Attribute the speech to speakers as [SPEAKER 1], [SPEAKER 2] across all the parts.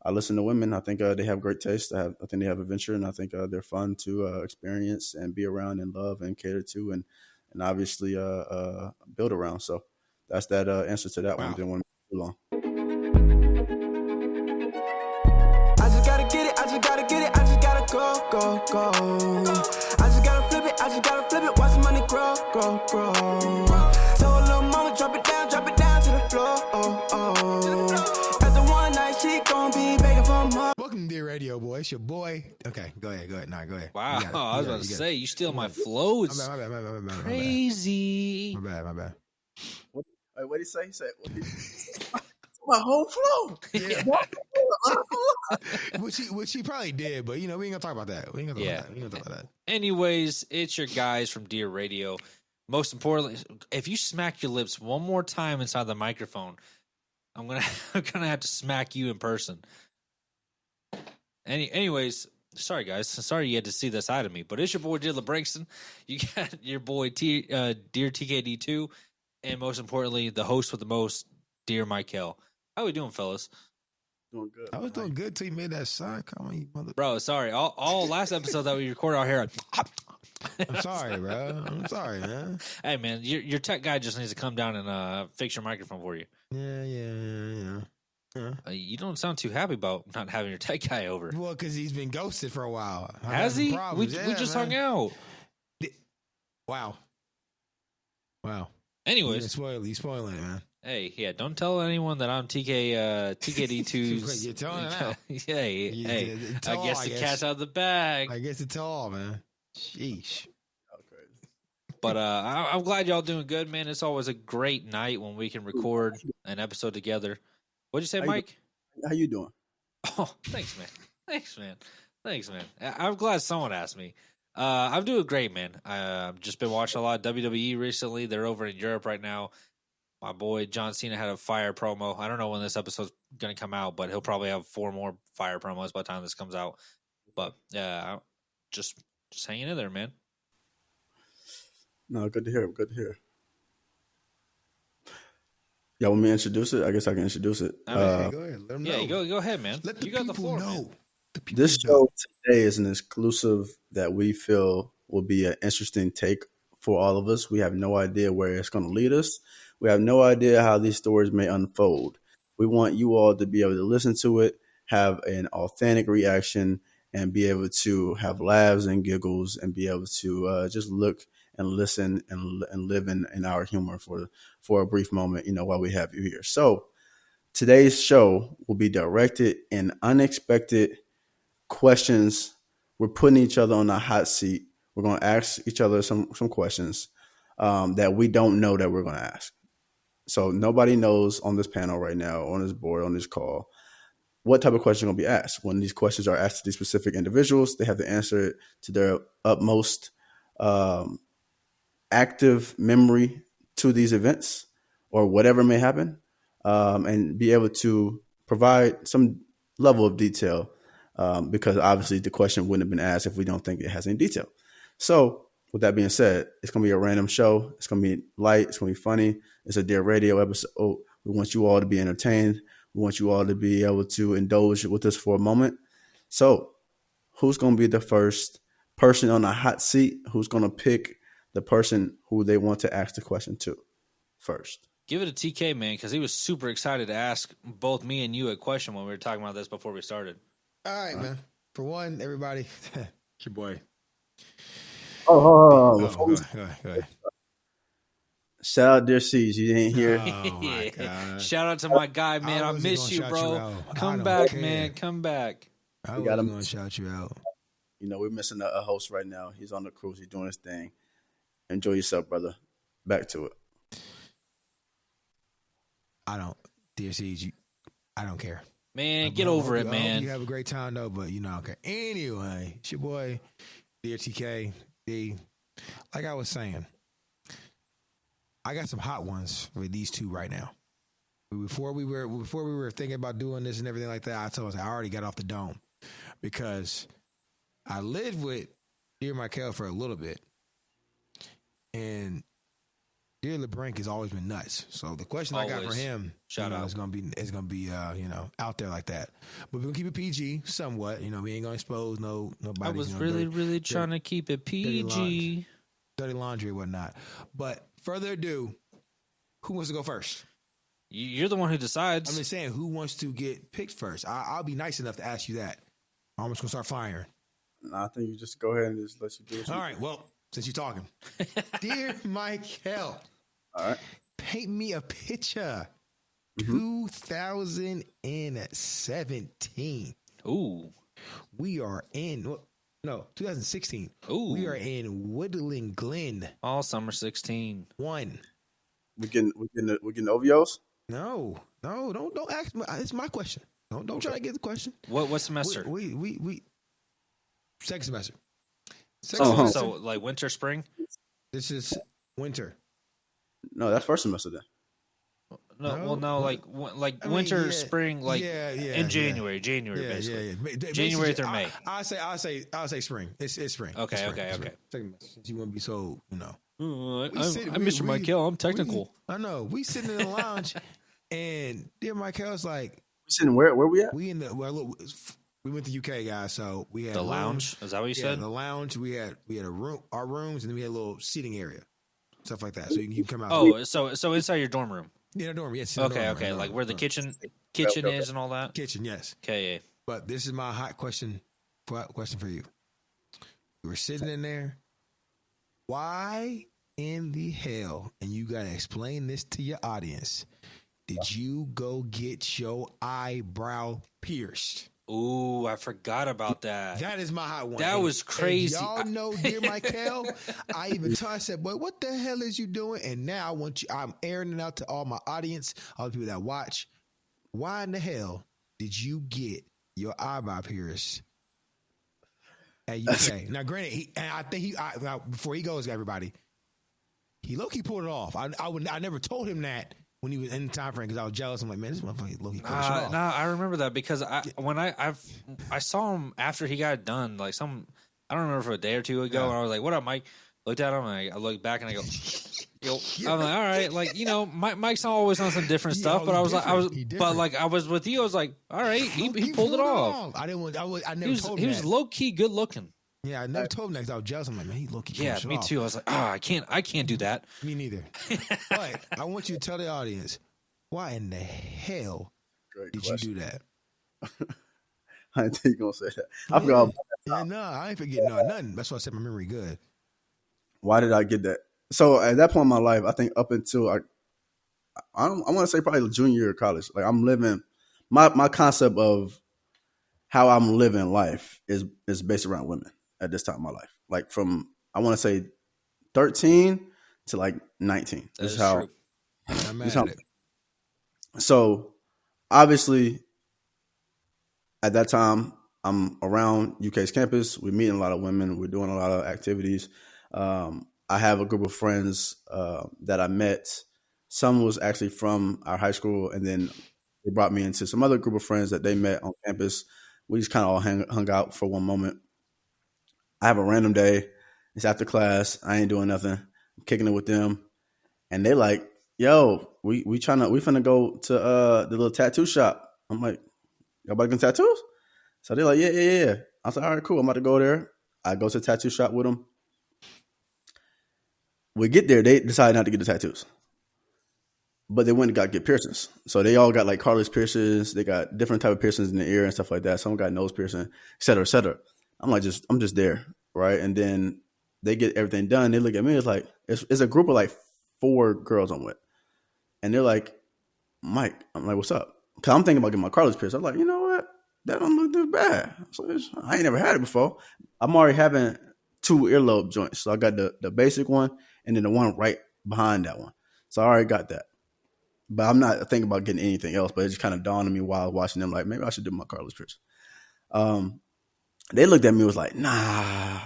[SPEAKER 1] I listen to women. I think they have great taste. I think they have adventure, and I think they're fun to experience and be around and love and cater to, and obviously build around. So that's that answer to that one.
[SPEAKER 2] Wow.
[SPEAKER 1] Didn't want to be too long.
[SPEAKER 3] I just gotta get it, I just gotta get it, I just gotta go, go, go. I just gotta flip it, I just gotta flip it, watch the money grow, grow, grow. So a little mama, drop it down to the floor, oh, oh. After one night, she gon' be begging for more.
[SPEAKER 2] Welcome to Dear Radio, boy. It's your boy. Okay, go ahead. Nah, go ahead.
[SPEAKER 4] Wow, I was about to say, you steal my flow. It's
[SPEAKER 2] My bad.
[SPEAKER 4] crazy.
[SPEAKER 2] My bad.
[SPEAKER 1] What did he say? He said, my whole flow.
[SPEAKER 2] Yeah. which he probably did, but we ain't gonna talk about that. We ain't gonna talk about that.
[SPEAKER 4] Anyways, it's your guys from Dear Radio. Most importantly, if you smack your lips one more time inside the microphone, I'm gonna have to smack you in person. Anyways, sorry guys, sorry you had to see this side of me, but it's your boy Dylan Brankston. You got your boy Dear TKD2, and most importantly, the host with the most, Dear Michael. How we doing, fellas?
[SPEAKER 1] Doing good.
[SPEAKER 2] I was doing good till you made that sign. Come on, you mother.
[SPEAKER 4] Bro, sorry. All last episode that we recorded out here.
[SPEAKER 2] I'm sorry, bro. I'm sorry, man.
[SPEAKER 4] Hey, man, your tech guy just needs to come down and fix your microphone for you.
[SPEAKER 2] Yeah.
[SPEAKER 4] You don't sound too happy about not having your tech guy over.
[SPEAKER 2] Well, because he's been ghosted for a while.
[SPEAKER 4] Has he? We
[SPEAKER 2] Yeah,
[SPEAKER 4] just
[SPEAKER 2] man.
[SPEAKER 4] hung out.
[SPEAKER 2] Wow.
[SPEAKER 4] Anyways,
[SPEAKER 2] You spoiling it, man.
[SPEAKER 4] hey, yeah, don't tell anyone that I'm TKD2's.
[SPEAKER 2] You're telling it out.
[SPEAKER 4] Hey, I
[SPEAKER 2] Tell
[SPEAKER 4] guess
[SPEAKER 2] all,
[SPEAKER 4] the cat's out of the bag.
[SPEAKER 2] I guess it's all, man. Sheesh.
[SPEAKER 4] But I'm glad y'all doing good, man. It's always a great night when we can record an episode together. What'd you say, Mike?
[SPEAKER 1] How you doing?
[SPEAKER 4] Oh, thanks, man. I'm glad someone asked me. I'm doing great, man. I've just been watching a lot of WWE recently. They're over in Europe right now. My boy John Cena had a fire promo. I don't know when this episode's going to come out, but he'll probably have 4 more fire promos by the time this comes out. But just hanging in there, man.
[SPEAKER 1] No, good to hear. Y'all want me to introduce it? I guess I can introduce it.
[SPEAKER 2] Go ahead. Let them know.
[SPEAKER 4] Yeah, go ahead, man.
[SPEAKER 2] Let the
[SPEAKER 4] You got the
[SPEAKER 2] people
[SPEAKER 4] floor,
[SPEAKER 2] know.
[SPEAKER 4] man.
[SPEAKER 2] The people
[SPEAKER 1] This
[SPEAKER 2] know.
[SPEAKER 1] show today is an exclusive that we feel will be an interesting take for all of us. We have no idea where it's going to lead us. We have no idea how these stories may unfold. We want you all to be able to listen to it, have an authentic reaction, and be able to have laughs and giggles and be able to just look and listen and live in our humor for a brief moment, while we have you here. So today's show will be directed in unexpected questions. We're putting each other on a hot seat. We're going to ask each other some questions that we don't know that we're going to ask. So nobody knows on this panel right now, on this board, on this call, what type of questions are going to be asked. When these questions are asked to these specific individuals, they have to answer it to their utmost active memory to these events or whatever may happen, and be able to provide some level of detail, because obviously the question wouldn't have been asked if we don't think it has any detail. So with that being said, it's going to be a random show. It's going to be light. It's going to be funny. It's a Dear Radio episode. We want you all to be entertained. We want you all to be able to indulge with us for a moment. So who's going to be the first person on the hot seat? Who's going to pick the person who they want to ask the question to first?
[SPEAKER 4] Give it to TK, man, because he was super excited to ask both me and you a question when we were talking about this before we started.
[SPEAKER 2] All right, man. For one, everybody, it's your boy.
[SPEAKER 1] Oh,
[SPEAKER 2] Go ahead.
[SPEAKER 1] shout out Dear C's. You didn't hear.
[SPEAKER 2] Oh, my God.
[SPEAKER 4] Shout out to my guy, man. I
[SPEAKER 2] wasn't
[SPEAKER 4] miss
[SPEAKER 2] gonna
[SPEAKER 4] you,
[SPEAKER 2] shout
[SPEAKER 4] bro.
[SPEAKER 2] you out. I
[SPEAKER 4] Come
[SPEAKER 2] don't
[SPEAKER 4] back,
[SPEAKER 2] care.
[SPEAKER 4] man. Come back.
[SPEAKER 2] I
[SPEAKER 1] We
[SPEAKER 2] was
[SPEAKER 1] got him.
[SPEAKER 2] going to shout you out.
[SPEAKER 1] We're missing a host right now. He's on the cruise. He's doing his thing. Enjoy yourself, brother. Back to it.
[SPEAKER 2] Dear C's, I don't care.
[SPEAKER 4] Man, get over it,
[SPEAKER 2] I hope
[SPEAKER 4] man.
[SPEAKER 2] you have a great time, though, but I don't care. Anyway, it's your boy, Dear TK. Like I was saying, I got some hot ones with these two right now. Before we were thinking about doing this and everything like that, I told us I already got off the dome because I lived with Dear Michael for a little bit, and Dear LeBranc has always been nuts. So the question I got for
[SPEAKER 4] Always.
[SPEAKER 2] him,
[SPEAKER 4] Shout out.
[SPEAKER 2] is gonna be out there like that. But we're gonna keep it PG somewhat. We ain't gonna expose nobody.
[SPEAKER 4] I was really trying to keep it PG.
[SPEAKER 2] Dirty laundry or whatnot. But further ado, who wants to go first?
[SPEAKER 4] You're the one who decides.
[SPEAKER 2] I'm just saying, who wants to get picked first? I'll be nice enough to ask you that. I'm just gonna start firing.
[SPEAKER 1] I think you just go ahead and just let you do it.
[SPEAKER 2] All right. Well, since you're talking, dear Michael,
[SPEAKER 1] All right.
[SPEAKER 2] paint me a picture. 2017.
[SPEAKER 4] Ooh.
[SPEAKER 2] We are in 2016.
[SPEAKER 4] Ooh.
[SPEAKER 2] We are in Woodland Glen.
[SPEAKER 4] All summer 16.
[SPEAKER 2] 1.
[SPEAKER 1] We getting OVOs?
[SPEAKER 2] No, don't ask me. It's my question. Don't try to get the question.
[SPEAKER 4] What semester?
[SPEAKER 2] We second semester.
[SPEAKER 4] So like winter, spring?
[SPEAKER 2] This is winter.
[SPEAKER 1] No, that's first semester then.
[SPEAKER 4] No, like winter, spring, like in January, basically. January through May.
[SPEAKER 2] I'll say spring. It's spring.
[SPEAKER 4] Okay.
[SPEAKER 2] Second semester. Since you want to be so,
[SPEAKER 4] I'm Mr. Michael. I'm technical.
[SPEAKER 2] I know. We sitting in the lounge, and dear Michael's like,
[SPEAKER 1] We sitting where we at?
[SPEAKER 2] we in the we went to UK, guys. So we had
[SPEAKER 4] The
[SPEAKER 2] rooms.
[SPEAKER 4] lounge? Is that what you said?
[SPEAKER 2] The lounge. We had a room, our rooms, and then we had a little seating area, stuff like that. So you can come out.
[SPEAKER 4] Oh, so inside your dorm room.
[SPEAKER 2] Yeah, dorm. Yes.
[SPEAKER 4] Okay. Like where the kitchen is and all that.
[SPEAKER 2] Kitchen, yes.
[SPEAKER 4] Okay. Yeah.
[SPEAKER 2] But this is my hot question. Question for you. You were sitting in there. Why in the hell? And you gotta explain this to your audience. Did you go get your eyebrow pierced?
[SPEAKER 4] Ooh, I forgot about that.
[SPEAKER 2] That is my hot one.
[SPEAKER 4] That was crazy.
[SPEAKER 2] Y'all know, dear Michael, I even told, I said, boy, what the hell is you doing? And now I'm airing it out to all my audience, all the people that watch. Why in the hell did you get your eyebrow pierced at UK? Now, granted, before he goes, everybody, he low-key pulled it off. I never told him that when he was in the time frame because I was jealous. I'm like, man, this motherfucker low-key pulled it off.
[SPEAKER 4] No, I remember that because I saw him after he got done, like I don't remember for a day or two ago, and I was like, "What up, Mike?" Looked at him, and I looked back, and I go, "Yo," I'm like, "All right, like Mike's always on some different stuff," but I was with you, I was like, "All right, he pulled it off."
[SPEAKER 2] I never told him
[SPEAKER 4] he was low key good looking.
[SPEAKER 2] Yeah, I never told him that because I was jealous. I'm like, man, he low key.
[SPEAKER 4] Yeah, me too. I was like, I can't do that.
[SPEAKER 2] Me neither. But I want you to tell the audience, why in the hell did you do that?
[SPEAKER 1] I didn't think you gonna say that. I forgot.
[SPEAKER 2] No, I ain't forgetting nothing. That's why I said my memory good.
[SPEAKER 1] Why did I get that? So at that point in my life, I think up until I want to say probably junior year of college, like I'm living my concept of how I'm living life is based around women at this time in my life. Like from I want to say 13 to like 19.
[SPEAKER 4] That is
[SPEAKER 1] how.
[SPEAKER 4] true.
[SPEAKER 2] I'm mad at it.
[SPEAKER 1] So obviously, at that time, I'm around UK's campus. We're meeting a lot of women. We're doing a lot of activities. I have a group of friends that I met. Some was actually from our high school, and then they brought me into some other group of friends that they met on campus. We just kind of all hung out for one moment. I have a random day. It's after class. I ain't doing nothing. I'm kicking it with them, and they like, "Yo, we finna go to the little tattoo shop." I'm like, "Y'all about to get tattoos?" So they're like, yeah. I was like, "All right, cool. I'm about to go there." I go to the tattoo shop with them. We get there. They decide not to get the tattoos, but they went and get piercings. So they all got like Carlos piercings. They got different type of piercings in the ear and stuff like that. Some got nose piercing, et cetera, et cetera. I'm just there, right? And then they get everything done. They look at me. It's like it's a group of like 4 girls I'm with, and they're like, "Mike," I'm like, "What's up?" Because I'm thinking about getting my Carlos pierced. I'm like, you know what? That don't look too bad. So I ain't never had it before. I'm already having 2 earlobe joints. So I got the basic one and then the one right behind that one. So I already got that. But I'm not thinking about getting anything else. But it just kind of dawned on me while watching them, like, maybe I should do my Carlos piercing. They looked at me and was like, "Nah,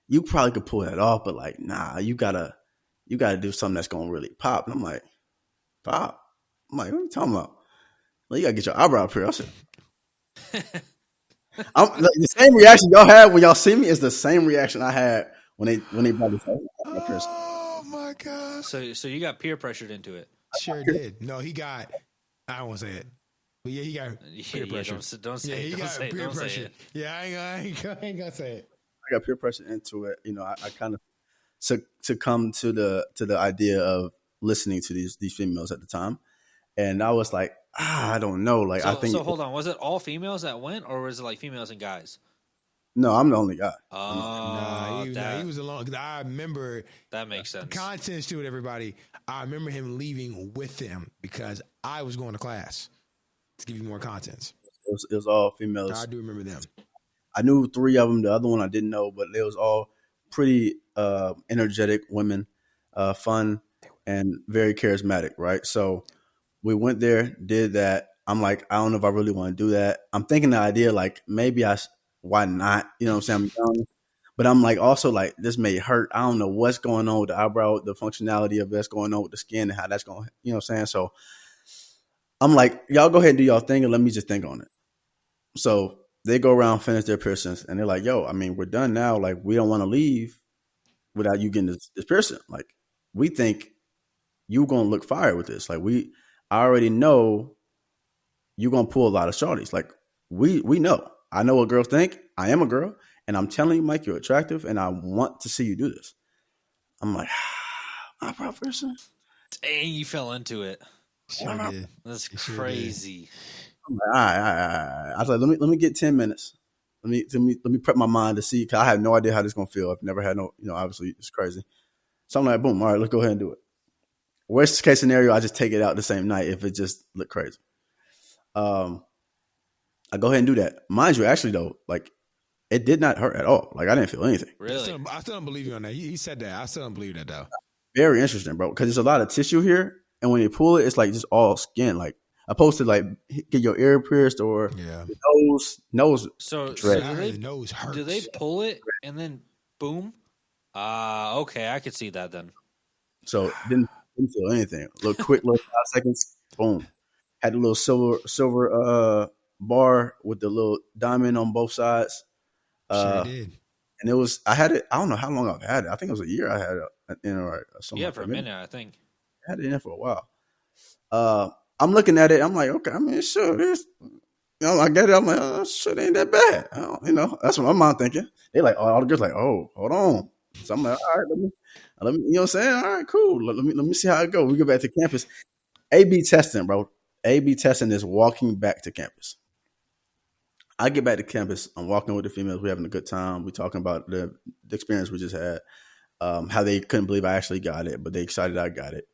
[SPEAKER 1] you probably could pull that off, but like, nah, you gotta do something that's gonna really pop." And I'm like, "Pop?" I'm like, "What are you talking about?" "Well, you gotta get your eyebrow pierced." I said, the same reaction y'all had when y'all see me is the same reaction I had when they brought this eyebrow piercing.
[SPEAKER 2] Oh my my god!
[SPEAKER 4] So you got peer pressured into it.
[SPEAKER 2] Sure did. No, he got. I don't want to say it, but yeah, he got peer
[SPEAKER 4] Yeah,
[SPEAKER 2] pressure.
[SPEAKER 4] don't
[SPEAKER 2] Yeah,
[SPEAKER 4] say it.
[SPEAKER 2] he
[SPEAKER 4] Don't
[SPEAKER 2] got
[SPEAKER 4] say it.
[SPEAKER 2] peer
[SPEAKER 4] Don't say
[SPEAKER 2] pressure.
[SPEAKER 4] it.
[SPEAKER 2] Yeah, I ain't gonna say it.
[SPEAKER 1] I got peer pressure into it. I kind of succumbed to the idea of listening to these females at the time, and I was like, I don't know. Like I think
[SPEAKER 4] So hold on. Was it all females that went, or was it like females and guys?
[SPEAKER 1] no, I'm the only guy.
[SPEAKER 2] Nah,
[SPEAKER 4] Oh,
[SPEAKER 2] he was alone. 'Cause I remember
[SPEAKER 4] that makes sense.
[SPEAKER 2] contents to it. Everybody, I remember him leaving with them because I was going to class to give you more contents.
[SPEAKER 1] It was all females.
[SPEAKER 2] I do remember them.
[SPEAKER 1] I knew 3 of them. The other one I didn't know, but they was all pretty energetic women, fun and very charismatic. Right. So we went there, did that. I'm like, I don't know if I really want to do that. I'm thinking the idea like maybe why not? You know what I'm saying? I'm young, but I'm like also like this may hurt. I don't know what's going on with the eyebrow, the functionality of what's going on with the skin and how that's going. You know what I'm saying? So I'm like, y'all go ahead and do y'all thing and let me just think on it. So they go around, finish their piercings, and they're like, yo, I mean, we're done now. Like, we don't want to leave without you getting this piercing. Like, we think you going to look fire with this. Like, I already know you're going to pull a lot of shorties. Like, we know. I know what girls think. I am a girl. And I'm telling you, Mike, you're attractive, and I want to see you do this. I'm like, eyebrow piercing?
[SPEAKER 4] Dang, you fell into it.
[SPEAKER 2] Sure did.
[SPEAKER 4] That's
[SPEAKER 2] Sure
[SPEAKER 4] crazy.
[SPEAKER 1] I'm like, all right. I was like, let me get 10 minutes. Let me prep my mind to see, because I have no idea how this is gonna feel. I've never had obviously it's crazy. So I'm like, boom, all right, let's go ahead and do it. Worst case scenario, I just take it out the same night if it just looked crazy. I go ahead and do that. Mind you, actually though, like it did not hurt at all. Like I didn't feel anything.
[SPEAKER 4] Really?
[SPEAKER 2] I still don't believe you on that. He said that. I still don't believe that though.
[SPEAKER 1] Very interesting, bro, because there's a lot of tissue here, and when you pull it, it's like just all skin. Like opposed to like get your ear pierced or
[SPEAKER 2] Yeah.
[SPEAKER 1] your nose.
[SPEAKER 4] So
[SPEAKER 1] Dread.
[SPEAKER 2] The nose hurts.
[SPEAKER 4] do they pull it and then boom? Okay, I could see that then.
[SPEAKER 1] So didn't feel anything. Little 5 seconds, boom. Had the little silver bar with the little diamond on both sides.
[SPEAKER 2] Sure did.
[SPEAKER 1] And it was I had it. I don't know how long I've had it. I think it was a year. I had it in or something.
[SPEAKER 4] Yeah,
[SPEAKER 1] like
[SPEAKER 4] for a
[SPEAKER 1] that.
[SPEAKER 4] minute, I think.
[SPEAKER 1] I had it in there for a while. I'm looking at it. I'm like, okay. I mean, sure, this. I get it. I'm like, oh, shit, ain't that bad. That's what my mom thinking. They like, all the girls like, oh, hold on. So I'm like, all right, let me, you know what I'm saying? All right, cool. Let me see how it goes. We go back to campus. A/B testing, bro. A/B testing is walking back to campus. I get back to campus. I'm walking with the females. We're having a good time. We're talking about the experience we just had. How they couldn't believe I actually got it, but they excited I got it.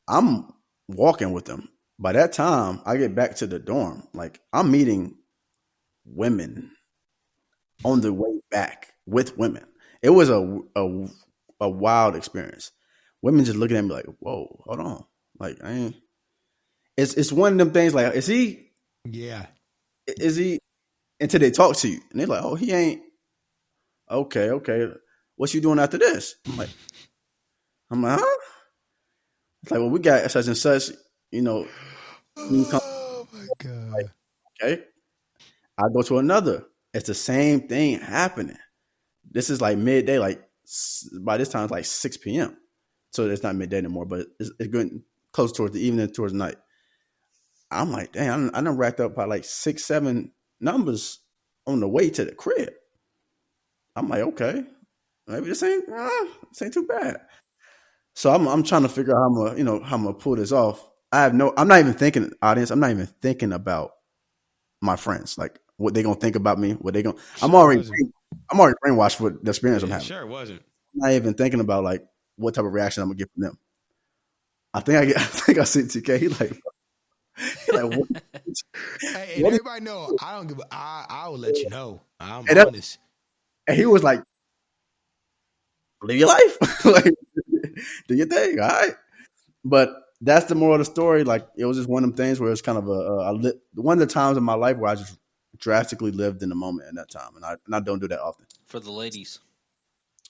[SPEAKER 1] I'm walking with them. By that time, I get back to the dorm. Like I'm meeting women on the way back with women. It was a wild experience. Women just looking at me like, "Whoa, hold on!" Like I ain't. It's one of them things. Like is he?
[SPEAKER 2] Yeah.
[SPEAKER 1] Is he? Until they talk to you, and they're like, "Oh, he ain't." Okay. What you doing after this? I'm like, huh? It's like, well, we got such and such.
[SPEAKER 2] Oh my god.
[SPEAKER 1] Like, okay. I go to another. It's the same thing happening. This is like midday. Like by this time, it's like 6 p.m. So it's not midday anymore, but it's getting close towards the evening, towards the night. I'm like, dang, I done racked up by like 6, 7 numbers on the way to the crib. I'm like, okay, maybe this ain't too bad. So I'm trying to figure out how I'm gonna pull this off. I'm not even thinking, audience. I'm not even thinking about my friends, like what they gonna think about me. What they gonna? I'm already brainwashed with the experience I'm having.
[SPEAKER 2] Sure, it wasn't.
[SPEAKER 1] I'm not even thinking about like what type of reaction I'm gonna get from them. I think I see TK. He like what?
[SPEAKER 2] Hey, and everybody know I don't give. I will let you know. I'm
[SPEAKER 1] And
[SPEAKER 2] honest.
[SPEAKER 1] And he was like, "Live your life, like do your thing, all right." But that's the moral of the story. Like it was just one of them things where it's kind of one of the times in my life where I just drastically lived in the moment in that time, and I don't do that often.
[SPEAKER 4] For the ladies,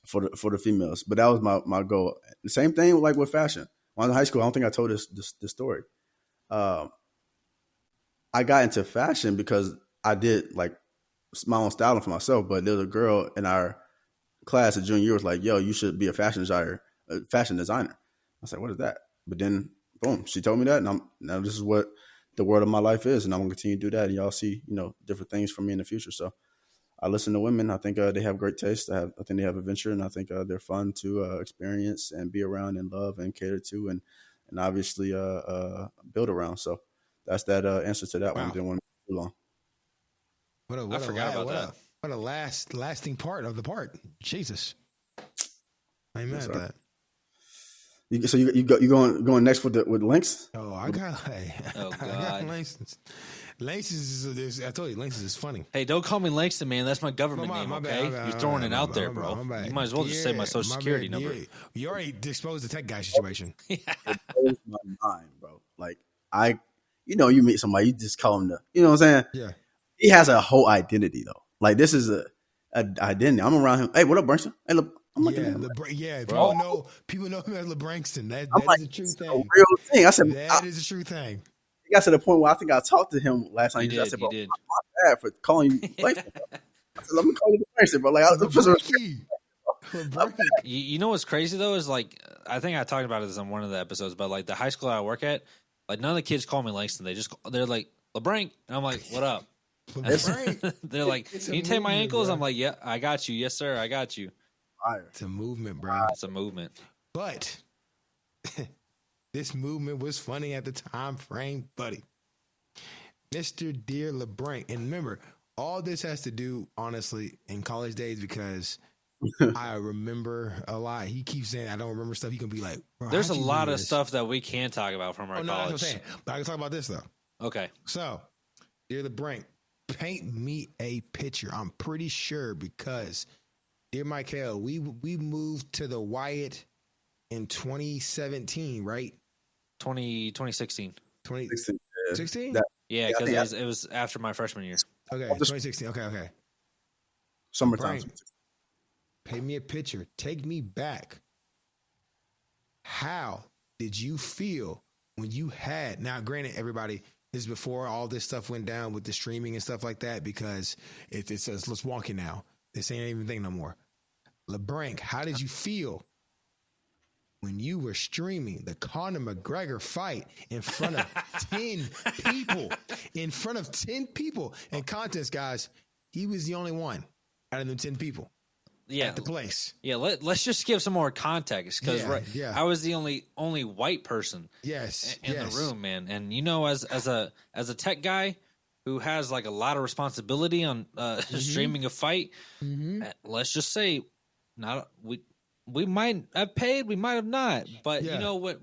[SPEAKER 1] for the females, but that was my goal. The same thing like with fashion. When I was in high school, I don't think I told this story. I got into fashion because I did like my own styling for myself, but there was a girl in our class of junior year was like, "Yo, you should be a fashion designer." I said, "What is that?" But then, boom, she told me that, and now this is what the word of my life is, and I'm gonna continue to do that. And y'all see, different things from me in the future. So I listen to women. I think they have great taste. I think they have adventure, and I think they're fun to experience and be around and love and cater to, and obviously build around. So that's that answer to that one.
[SPEAKER 2] Wow.
[SPEAKER 1] Didn't want to be too long.
[SPEAKER 2] What
[SPEAKER 4] I forgot about that.
[SPEAKER 2] What a lasting part of the part. Jesus. I ain't mad at that.
[SPEAKER 1] So you going next with links?
[SPEAKER 2] Oh, I got
[SPEAKER 4] Oh,
[SPEAKER 2] I got
[SPEAKER 4] God.
[SPEAKER 2] Langston. I told you, Langston is funny.
[SPEAKER 4] Hey, don't call me Langston, man. That's my government name,
[SPEAKER 2] my
[SPEAKER 4] okay?
[SPEAKER 2] bad,
[SPEAKER 4] You're throwing it out
[SPEAKER 2] my
[SPEAKER 4] there,
[SPEAKER 2] bad,
[SPEAKER 4] bro.
[SPEAKER 2] my bad.
[SPEAKER 4] You might as well just say my social security number.
[SPEAKER 2] You already exposed the tech guy situation.
[SPEAKER 1] It blows my mind, bro. Like you meet somebody, you just call him you know what I'm saying?
[SPEAKER 2] Yeah.
[SPEAKER 1] He has a whole identity though. Like this is a identity. I'm around him. Hey, what up, Branston? Hey, look, I'm looking at him.
[SPEAKER 2] People know him as LeBrankston. That
[SPEAKER 1] Like,
[SPEAKER 2] is a true
[SPEAKER 1] it's
[SPEAKER 2] thing.
[SPEAKER 1] a real thing. I said
[SPEAKER 2] That is a true thing.
[SPEAKER 1] it got to the point where I think I talked to him last time. I said, bro,
[SPEAKER 4] did.
[SPEAKER 1] I'm bad for calling you Branston. I said, let me call you Branston, bro. Like,
[SPEAKER 4] You know what's crazy though is like I think I talked about this on one of the episodes, but like the high school I work at, like none of the kids call me Langston. They're like LeBrank, and I'm like, what up? They're like, can you take my ankles?
[SPEAKER 2] Bro.
[SPEAKER 4] I'm like, yeah, I got you. Yes, sir, I got you.
[SPEAKER 2] It's a movement, bro.
[SPEAKER 4] It's a movement.
[SPEAKER 2] But this movement was funny at the time frame, buddy. Mr. Dear LeBrank. And remember, all this has to do, honestly, in college days because I remember a lot. He keeps saying I don't remember stuff. He can be like,
[SPEAKER 4] there's a lot of stuff that we can talk about from our
[SPEAKER 2] college.
[SPEAKER 4] college.
[SPEAKER 2] That's what I'm saying. But I can talk about this though.
[SPEAKER 4] Okay.
[SPEAKER 2] So, Dear LeBrank, paint me a picture. I'm pretty sure because, dear Michael, we moved to the Wyatt in 2017, right?
[SPEAKER 4] 2016.
[SPEAKER 2] 2016?
[SPEAKER 4] Yeah, because it was after my freshman year.
[SPEAKER 2] Okay, 2016. Okay.
[SPEAKER 1] Summertime.
[SPEAKER 2] LeBrank, paint me a picture. Take me back. How did you feel when you had, now granted, everybody, this is before all this stuff went down with the streaming and stuff like that, because it says, let's walk it now. This ain't even thing no more. LeBrank, how did you feel when you were streaming the Conor McGregor fight in front of 10 people? In front of 10 people. And contest, guys, he was the only one out of them 10 people.
[SPEAKER 4] Yeah,
[SPEAKER 2] at the place.
[SPEAKER 4] Yeah, let's just give some more context because I was the only white person. In the room, man. And as a tech guy who has like a lot of responsibility on streaming a fight, let's just say, we might have paid, we might have not, but you know what?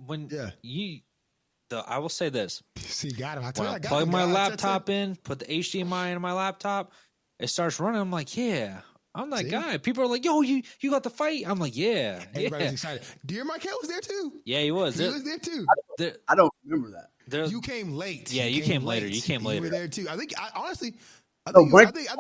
[SPEAKER 4] I will say this.
[SPEAKER 2] See, got him.
[SPEAKER 4] I plug my laptop in, put the HDMI in my laptop, it starts running. I'm like, yeah. I'm that guy. People are like, yo, you got the fight? I'm like, yeah.
[SPEAKER 2] Everybody's excited. Dear Michael was there too.
[SPEAKER 4] Yeah, he was.
[SPEAKER 2] He was there too.
[SPEAKER 1] I don't remember that.
[SPEAKER 2] You came late.
[SPEAKER 4] Yeah, you came later. You came later.
[SPEAKER 2] You were there too. I think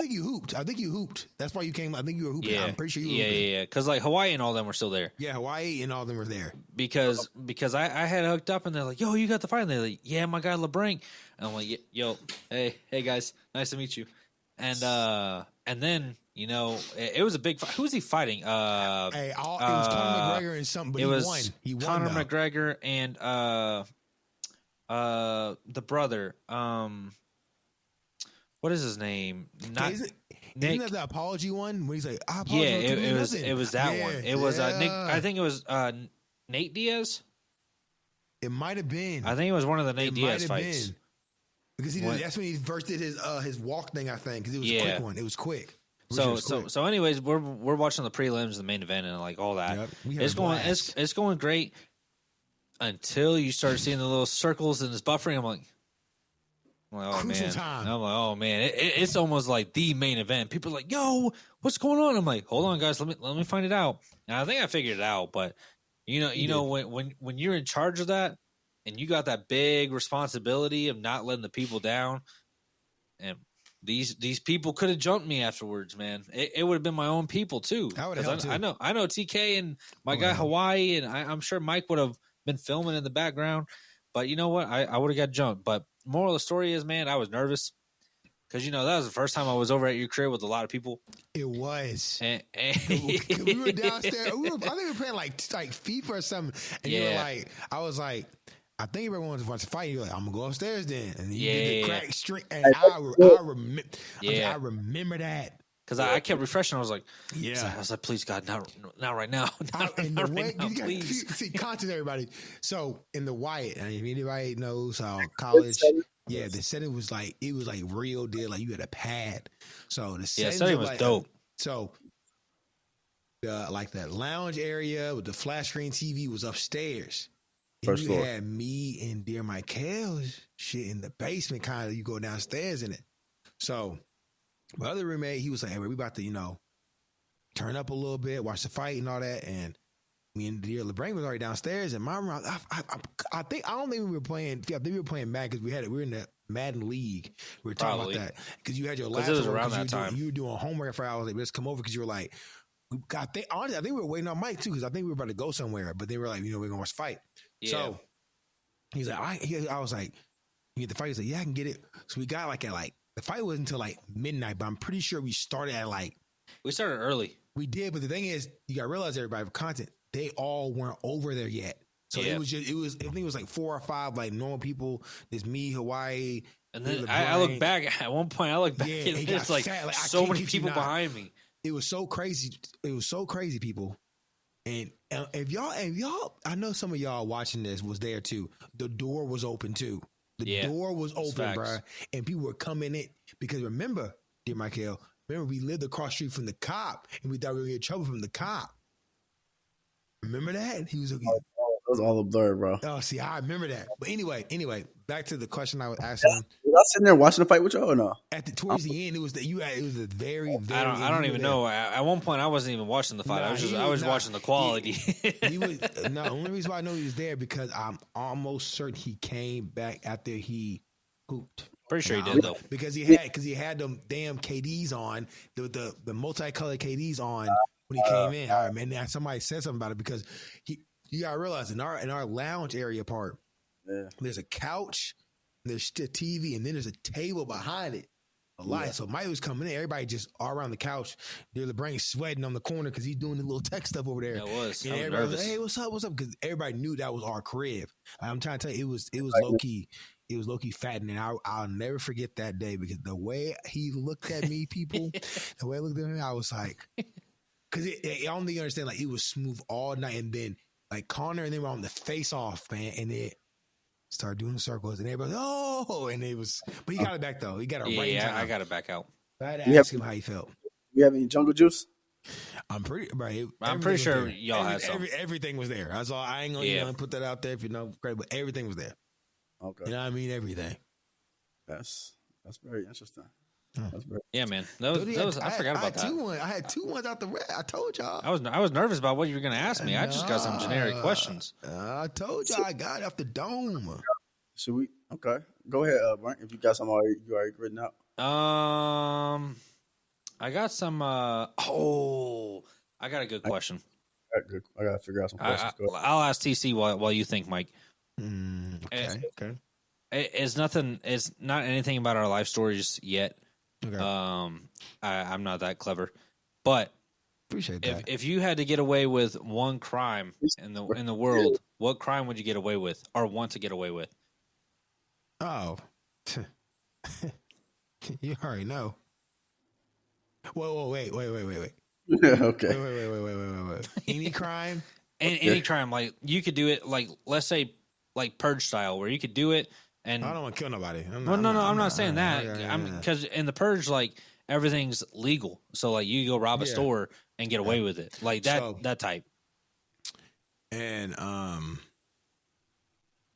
[SPEAKER 2] you hooped. I think you hooped. That's why you came. I think you were hooping.
[SPEAKER 4] Yeah.
[SPEAKER 2] I'm pretty sure you were
[SPEAKER 4] hooping. Yeah. Because like Hawaii and all them were still there.
[SPEAKER 2] Yeah, Hawaii and all them were there.
[SPEAKER 4] Because I had hooked up and they're like, yo, you got the fight? And they're like, yeah, my guy LeBrank. And I'm like, yo, hey guys, nice to meet you. And then it was a big fight. Who was he fighting? It was
[SPEAKER 2] Conor McGregor and something, but he won.
[SPEAKER 4] Conor McGregor and the brother. What is his name?
[SPEAKER 2] Isn't that the apology one when he's like, I
[SPEAKER 4] apologize? It was that one. It was Nick. I think it was Nate Diaz.
[SPEAKER 2] It might have been.
[SPEAKER 4] I think it was one of the Nate Diaz fights.
[SPEAKER 2] Because that's when he first did his walk thing, I think. Because it was a quick one. It was quick.
[SPEAKER 4] So anyways, we're watching the prelims, the main event, and like all that.
[SPEAKER 2] Yep,
[SPEAKER 4] it's going great until you start seeing the little circles and it's buffering. I'm like, oh man!
[SPEAKER 2] Time.
[SPEAKER 4] I'm like, oh man! It's almost like the main event. People are like, yo, what's going on? I'm like, hold on, guys, let me find it out. And I think I figured it out, but when you're in charge of that. And you got that big responsibility of not letting the people down. And these people could have jumped me afterwards, man. It would have been my own people too.
[SPEAKER 2] I know
[SPEAKER 4] TK and my guy Hawaii, and I'm sure Mike would have been filming in the background. But you know what? I would have got jumped. But moral of the story is, man, I was nervous. Because that was the first time I was over at your crib with a lot of people.
[SPEAKER 2] It was.
[SPEAKER 4] And
[SPEAKER 2] We were downstairs. I think we were playing like FIFA or something. And you were like, I was like, I think everyone wants to watch a fight. You're like, I'm gonna go upstairs then. And you did the crack string. And I remember that.
[SPEAKER 4] Because I kept refreshing. I was like, I was like, please God, not right now. Not right now, please.
[SPEAKER 2] See, content, everybody. So in the Wyatt, and if anybody knows how college, the setting was like real deal. Like you had a pad. So the
[SPEAKER 4] setting was dope.
[SPEAKER 2] So like that lounge area with the flat screen TV was upstairs. And
[SPEAKER 1] First floor.
[SPEAKER 2] Had me and dear Michael's shit in the basement. Kind of, you go downstairs in it. So my other roommate, he was like, hey, we about to, turn up a little bit, watch the fight and all that. And me and dear LeBranc was already downstairs. And my round, I don't think we were playing. I think we were playing Madden because we were in the Madden League. We were talking about that because you had your last.
[SPEAKER 4] It was around that time.
[SPEAKER 2] You were doing homework for hours. Like, let's come over because you were like, I think we were waiting on Mike too because I think we were about to go somewhere. But they were like, we're gonna watch the fight. Yeah. So he's like, I was like, you get the fight. He's like, yeah, I can get it. So we got the fight wasn't until like midnight, but I'm pretty sure we started at
[SPEAKER 4] we started early.
[SPEAKER 2] We did, but the thing is, you gotta realize everybody for content, they all weren't over there yet. So I think it was like 4 or 5 like normal people. There's me, Hawaii.
[SPEAKER 4] And then I look back at one point. And there's like so many people behind me.
[SPEAKER 2] It was so crazy. It was so crazy, people. And if y'all, I know some of y'all watching this was there too. The door was open too. The door was open, bro, and people were coming in because remember, dear Michael, we lived across the street from the cop, and we thought we were in trouble from the cop. Remember that? He was.
[SPEAKER 1] It was all a blur, bro.
[SPEAKER 2] Oh, see, I remember that. But anyway, back to the question I was asking.
[SPEAKER 1] Was I sitting there watching the fight with y'all or no?
[SPEAKER 2] Towards the end, it was a very, very.
[SPEAKER 4] I don't even know. At one point, I wasn't even watching the fight. I was watching the quality.
[SPEAKER 2] He was no. Only reason why I know he was there because I'm almost certain he came back after he hooped.
[SPEAKER 4] Pretty sure he did though,
[SPEAKER 2] because he had them damn KDs on the multicolored KDs on when he came in. I remember somebody said something about it because you gotta realize in our lounge area part, there's a couch, there's a TV, and then there's a table behind it. A lot. Yeah. So Mike was coming in, everybody just all around the couch. Dear LeBranc sweating on the corner because he's doing the little tech stuff over there.
[SPEAKER 4] Yeah, it was.
[SPEAKER 2] And
[SPEAKER 4] I was
[SPEAKER 2] everybody
[SPEAKER 4] nervous.
[SPEAKER 2] was like, hey, what's up? Because everybody knew that was our crib. I'm trying to tell you, it was low key. It was low key fattening. I'll never forget that day because the way he looked at me, people, the way he looked at me, I was like, because I don't think you understand. Like, it was smooth all night, and then like Connor and them were on the face off, man, and it started doing the circles, and everybody, and it was, but he got it back though. He got it right.
[SPEAKER 4] Yeah, I got it back out.
[SPEAKER 2] I had to ask him how he felt.
[SPEAKER 1] You have any jungle juice?
[SPEAKER 2] I'm pretty
[SPEAKER 4] sure y'all had some.
[SPEAKER 2] Everything was there. That's all. I ain't gonna put that out there if you know, but everything was there.
[SPEAKER 1] Okay.
[SPEAKER 2] You know what I mean? Everything.
[SPEAKER 1] That's very interesting.
[SPEAKER 4] Yeah, man. That was I forgot about that.
[SPEAKER 2] I had 2 ones out the red. I told y'all.
[SPEAKER 4] I was nervous about what you were going to ask me. I just got some generic questions.
[SPEAKER 2] I told y'all I got it off the dome.
[SPEAKER 1] Should we? Okay. Go ahead, Brent. If you got some you already written out.
[SPEAKER 4] I got some. I got a good question.
[SPEAKER 1] I got to figure out some questions.
[SPEAKER 4] I'll ask TC while you think, Mike.
[SPEAKER 2] Okay.
[SPEAKER 4] It's nothing. It's not anything about our life stories yet.
[SPEAKER 2] Okay.
[SPEAKER 4] I'm not that clever, but
[SPEAKER 2] appreciate that.
[SPEAKER 4] If you had to get away with one crime in the world, what crime would you get away with, or want to get away with?
[SPEAKER 2] Oh, you already know. Whoa, wait.
[SPEAKER 1] Okay.
[SPEAKER 2] Wait. Any crime?
[SPEAKER 4] Any crime, like you could do it, like let's say, like Purge style, where you could do it. And
[SPEAKER 2] I don't want to kill nobody. I'm
[SPEAKER 4] not saying that. Because in the Purge, like everything's legal. So like you go rob a store and get away with it, like that type.
[SPEAKER 2] And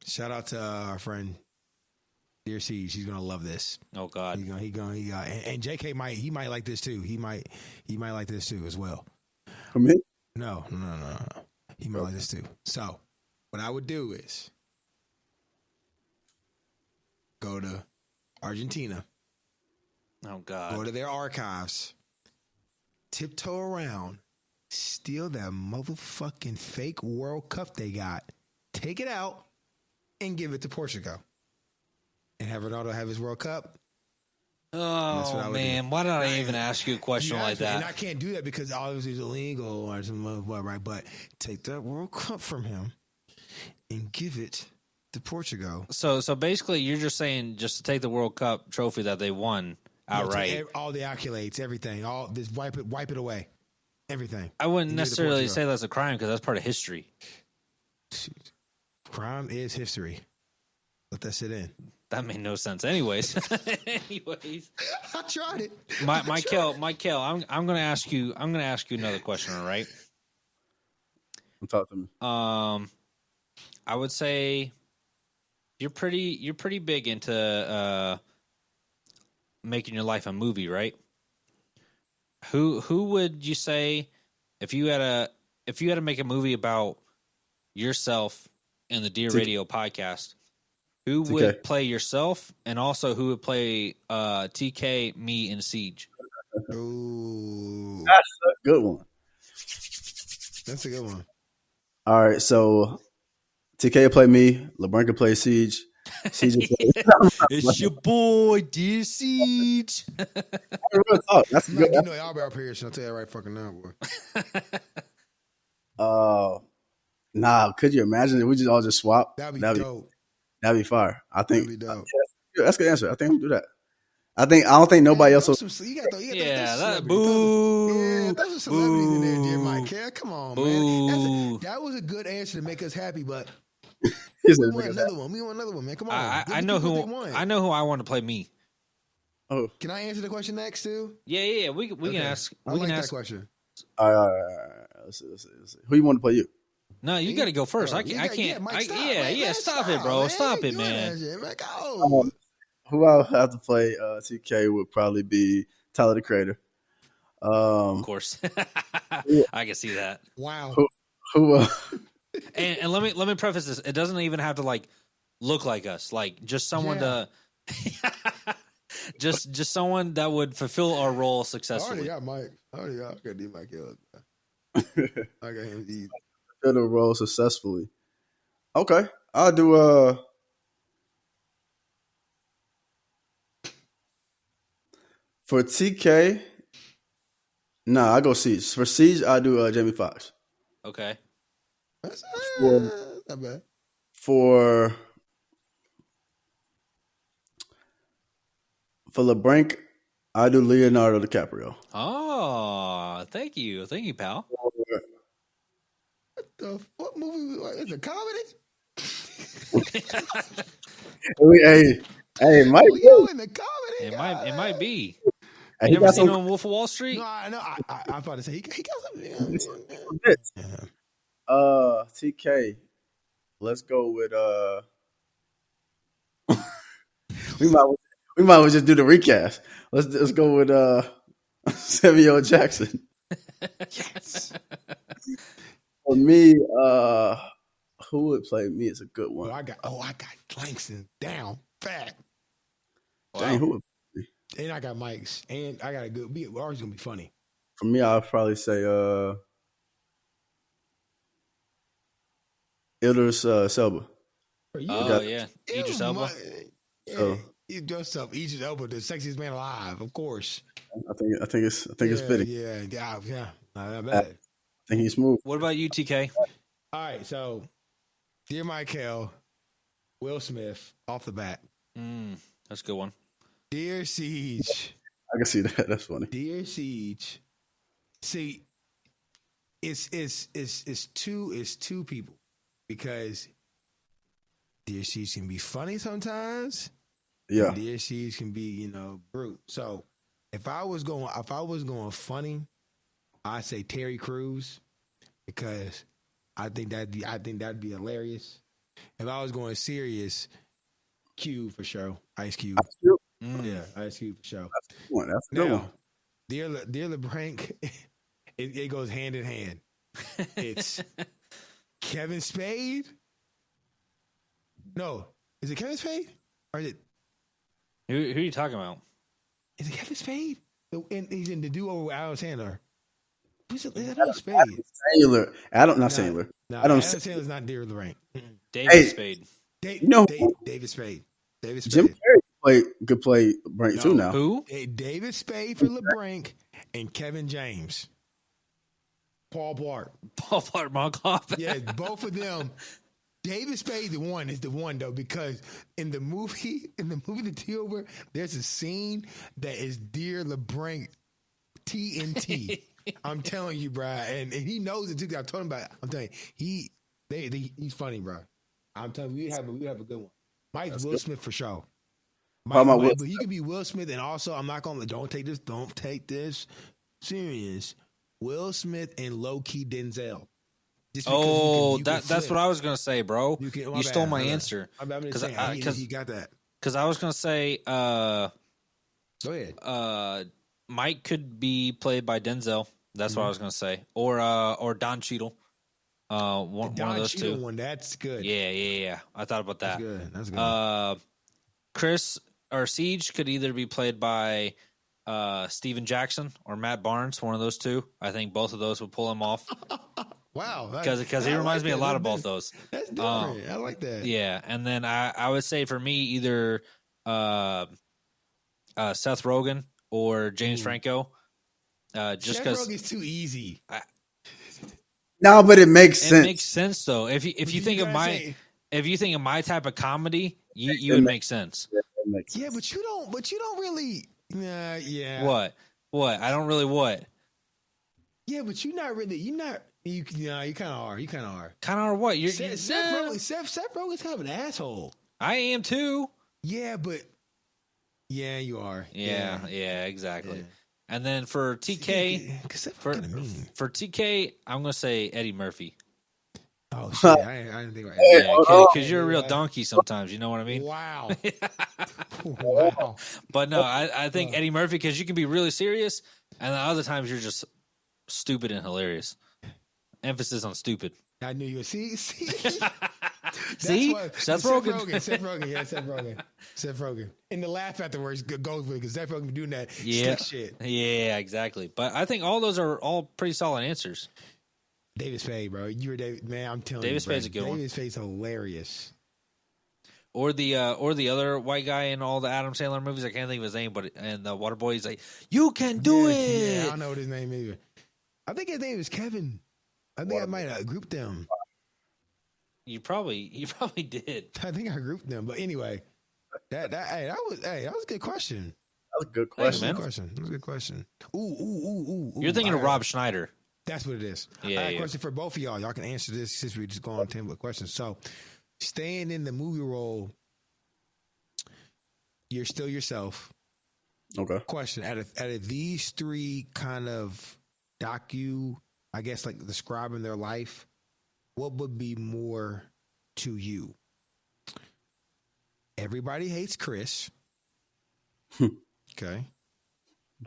[SPEAKER 2] shout out to our friend Dear C. She's gonna love this.
[SPEAKER 4] Oh God,
[SPEAKER 2] he gonna and JK might like this too. He might like this too as well.
[SPEAKER 1] For me?
[SPEAKER 2] No. He might like this too. So what I would do is go to Argentina.
[SPEAKER 4] Oh, God.
[SPEAKER 2] Go to their archives. Tiptoe around. Steal that motherfucking fake World Cup they got. Take it out and give it to Portugal. And have Ronaldo have his World Cup.
[SPEAKER 4] Oh man, why did I even ask you a question like that?
[SPEAKER 2] And I can't do that because obviously it's illegal or something, right? But take that World Cup from him and give it to Portugal.
[SPEAKER 4] So basically, you're just saying just to take the World Cup trophy that they won outright,
[SPEAKER 2] all the accolades, everything, all just wipe it away, everything.
[SPEAKER 4] I wouldn't necessarily say that's a crime because that's part of history.
[SPEAKER 2] Crime is history. Let that sit in.
[SPEAKER 4] That made no sense. Anyways,
[SPEAKER 2] I tried it.
[SPEAKER 4] Michael, I'm gonna ask you another question. All right.
[SPEAKER 1] Talk to me.
[SPEAKER 4] I would say you're pretty big into making your life a movie, right? Who would you say if you had to make a movie about yourself in the Dear Radio podcast? Who would play yourself, and also who would play TK, me, and Siege?
[SPEAKER 2] Ooh,
[SPEAKER 1] that's a good one.
[SPEAKER 2] That's a good one.
[SPEAKER 1] All right, so TK will play me. LeBron can play Siege. Siege will play.
[SPEAKER 4] It's your boy, Dear Siege.
[SPEAKER 1] Real talk. That's
[SPEAKER 2] I'm
[SPEAKER 1] good.
[SPEAKER 2] not getting no Albert Pierce. I'll tell you that right fucking now, boy.
[SPEAKER 1] Nah. Could you imagine if we just all just swap?
[SPEAKER 2] That'd be dope.
[SPEAKER 1] That'd be fire. I think
[SPEAKER 2] that'd be dope.
[SPEAKER 1] That's a good answer. I think we'll do that. I don't think nobody else will.
[SPEAKER 4] Boo.
[SPEAKER 2] Yeah, those are celebrities in there, dear Mike. Yeah, come on, man. That was a good answer to make us happy, but we want another one. We want another one, man. Come on.
[SPEAKER 4] I know who I want to play me.
[SPEAKER 1] Oh,
[SPEAKER 2] can I answer the question next too?
[SPEAKER 4] Yeah. We can ask. We can ask
[SPEAKER 2] that question.
[SPEAKER 1] All right. Let's see. Who you want to play you?
[SPEAKER 4] No, you got to go first. I can't. Stop it, bro. Stop it, man.
[SPEAKER 1] Who I'll have to play TK would probably be Tyler the Creator.
[SPEAKER 4] Of course, I can see that.
[SPEAKER 2] Wow.
[SPEAKER 1] Who
[SPEAKER 4] and let me preface this. It doesn't even have to like look like us. Like just someone to just someone that would fulfill our role successfully.
[SPEAKER 2] I already got D Mike. I got him easy.
[SPEAKER 1] Fulfill the role successfully. Okay, I'll do for TK. Nah, I go Siege. For Siege, I do Jamie Foxx.
[SPEAKER 4] Okay.
[SPEAKER 2] That's not bad.
[SPEAKER 1] For LeBranc, I do Leonardo DiCaprio.
[SPEAKER 4] Oh, thank you, pal.
[SPEAKER 2] What movie? Is it a comedy?
[SPEAKER 1] Hey, it might be.
[SPEAKER 2] In the comedy.
[SPEAKER 4] It might be.
[SPEAKER 1] Hey,
[SPEAKER 4] you never seen him on Wolf of Wall Street?
[SPEAKER 2] No, I know. I'm about to say he got something.
[SPEAKER 1] TK. Let's go with we might well just do the recast. Let's go with Samuel Jackson.
[SPEAKER 2] Yes.
[SPEAKER 1] For me, who would play me is a good one.
[SPEAKER 2] I got Langston down fat.
[SPEAKER 1] Dang, who would play me?
[SPEAKER 2] And I got Mike's, and I got a good. We're always gonna be funny.
[SPEAKER 1] For me, I'll probably say Idris Elba.
[SPEAKER 4] Oh yeah, Idris Elba.
[SPEAKER 2] Idris Elba, the sexiest man alive, of course.
[SPEAKER 1] I think it's fitting.
[SPEAKER 2] Yeah. Not bad.
[SPEAKER 1] I think he's smooth.
[SPEAKER 4] What about you, TK?
[SPEAKER 2] All right, so dear Michael, Will Smith off the bat.
[SPEAKER 4] That's a good one.
[SPEAKER 2] Dear Siege.
[SPEAKER 1] I can see that. That's funny.
[SPEAKER 2] Dear Siege. See, it's two people because Dear Siege can be funny sometimes.
[SPEAKER 1] Yeah.
[SPEAKER 2] And Dear Siege can be, brute. So if I was going funny, I'd say Terry Crews because I think that'd be hilarious. If I was going serious, Q for sure. Ice Cube. Yeah, Ice Cube for sure.
[SPEAKER 1] That's a good one.
[SPEAKER 2] Dear LeBranc, it goes hand in hand. It's Kevin Spade. No, is it Kevin Spade or is it?
[SPEAKER 4] Who are you talking about?
[SPEAKER 2] Is it Kevin Spade? And he's in the duo with Adam Sandler. Who's it? Adam Spade.
[SPEAKER 1] Sandler. Sandler.
[SPEAKER 2] No,
[SPEAKER 1] Adam
[SPEAKER 2] Sandler's not Dear LeBranc.
[SPEAKER 4] David Spade.
[SPEAKER 2] David Spade. David
[SPEAKER 1] Jim
[SPEAKER 2] Spade.
[SPEAKER 1] Carrey could play Brink too now.
[SPEAKER 4] Who?
[SPEAKER 2] David Spade for LeBranc and Kevin James. Paul Blart.
[SPEAKER 4] Paul Blart Mall Cop.
[SPEAKER 2] Yeah, both of them. David Spade is the one though, because in the movie The T-Over, there's a scene that is Dear LeBranc TNT. I'm telling you, bro, and he knows it too. I told him about it. I'm telling you, he's funny, bro. I'm telling you, we have a good one. Mike's Will Smith for sure. But he could be Will Smith, and also don't take this serious. Will Smith and low key Denzel.
[SPEAKER 4] That's what I was gonna say, bro. You stole my answer.
[SPEAKER 2] Because he got that.
[SPEAKER 4] Because I was gonna say,
[SPEAKER 2] go ahead.
[SPEAKER 4] Mike could be played by Denzel. That's what I was gonna say, or Don Cheadle. One of those two.
[SPEAKER 2] One, that's good.
[SPEAKER 4] Yeah. I thought about that.
[SPEAKER 2] That's good.
[SPEAKER 4] Chris or Siege could either be played by Steven Jackson or Matt Barnes. One of those two. I think both of those would pull him off.
[SPEAKER 2] Wow,
[SPEAKER 4] because he reminds me a lot of both those.
[SPEAKER 2] That's different. I like that.
[SPEAKER 4] Yeah, and then I would say for me either Seth Rogen or James Franco. Just
[SPEAKER 2] Seth
[SPEAKER 4] because
[SPEAKER 2] Rogen's too easy.
[SPEAKER 1] No, but it makes sense.
[SPEAKER 4] It makes sense though. If you think of my type of comedy, you would make sense.
[SPEAKER 2] Yeah, but you don't really. Yeah.
[SPEAKER 4] What? I don't really what?
[SPEAKER 2] Yeah, but you're not really. You're not. You kind of are. You kind of are.
[SPEAKER 4] Kind of are what?
[SPEAKER 2] Seth Rogen's kind of an asshole.
[SPEAKER 4] I am too.
[SPEAKER 2] Yeah, but you are.
[SPEAKER 4] Yeah, exactly. Yeah. And then for TK, for TK, I'm gonna say Eddie Murphy.
[SPEAKER 2] Oh shit! I didn't think about it.
[SPEAKER 4] Yeah, because you're a real donkey sometimes. You know what I mean?
[SPEAKER 2] Wow.
[SPEAKER 4] Wow. But no, I think Eddie Murphy, because you can be really serious, and other times you're just stupid and hilarious. Emphasis on stupid.
[SPEAKER 2] I knew you would see.
[SPEAKER 4] See, Seth Rogen.
[SPEAKER 2] Seth Rogen. And the laugh afterwards goes with it because Seth Rogen be doing that
[SPEAKER 4] slick
[SPEAKER 2] shit.
[SPEAKER 4] Yeah, exactly. But I think all those are all pretty solid answers.
[SPEAKER 2] David Spade, bro. You're David, man. I'm telling you,
[SPEAKER 4] David Spade's a good one.
[SPEAKER 2] David Spade's hilarious.
[SPEAKER 4] Or the other white guy in all the Adam Sandler movies. I can't think of his name, but and the Waterboy, he's like, "You can do it."
[SPEAKER 2] Yeah, I don't know what his name either. I think his name is Kevin. I think I might have grouped them.
[SPEAKER 4] You probably did.
[SPEAKER 2] I think I grouped them, but anyway, that was a good question.
[SPEAKER 1] That was a good question.
[SPEAKER 4] Thanks,
[SPEAKER 2] That was a good question. Ooh.
[SPEAKER 4] You're thinking of Rob Schneider.
[SPEAKER 2] That's what it is.
[SPEAKER 4] Yeah,
[SPEAKER 2] I have a question for both of y'all. Y'all can answer this since we just go on 10 questions. So, staying in the movie role, you're still yourself.
[SPEAKER 1] Okay.
[SPEAKER 2] Question: out of these three kind of I guess like describing their life, what would be more to you? Everybody Hates Chris. Okay.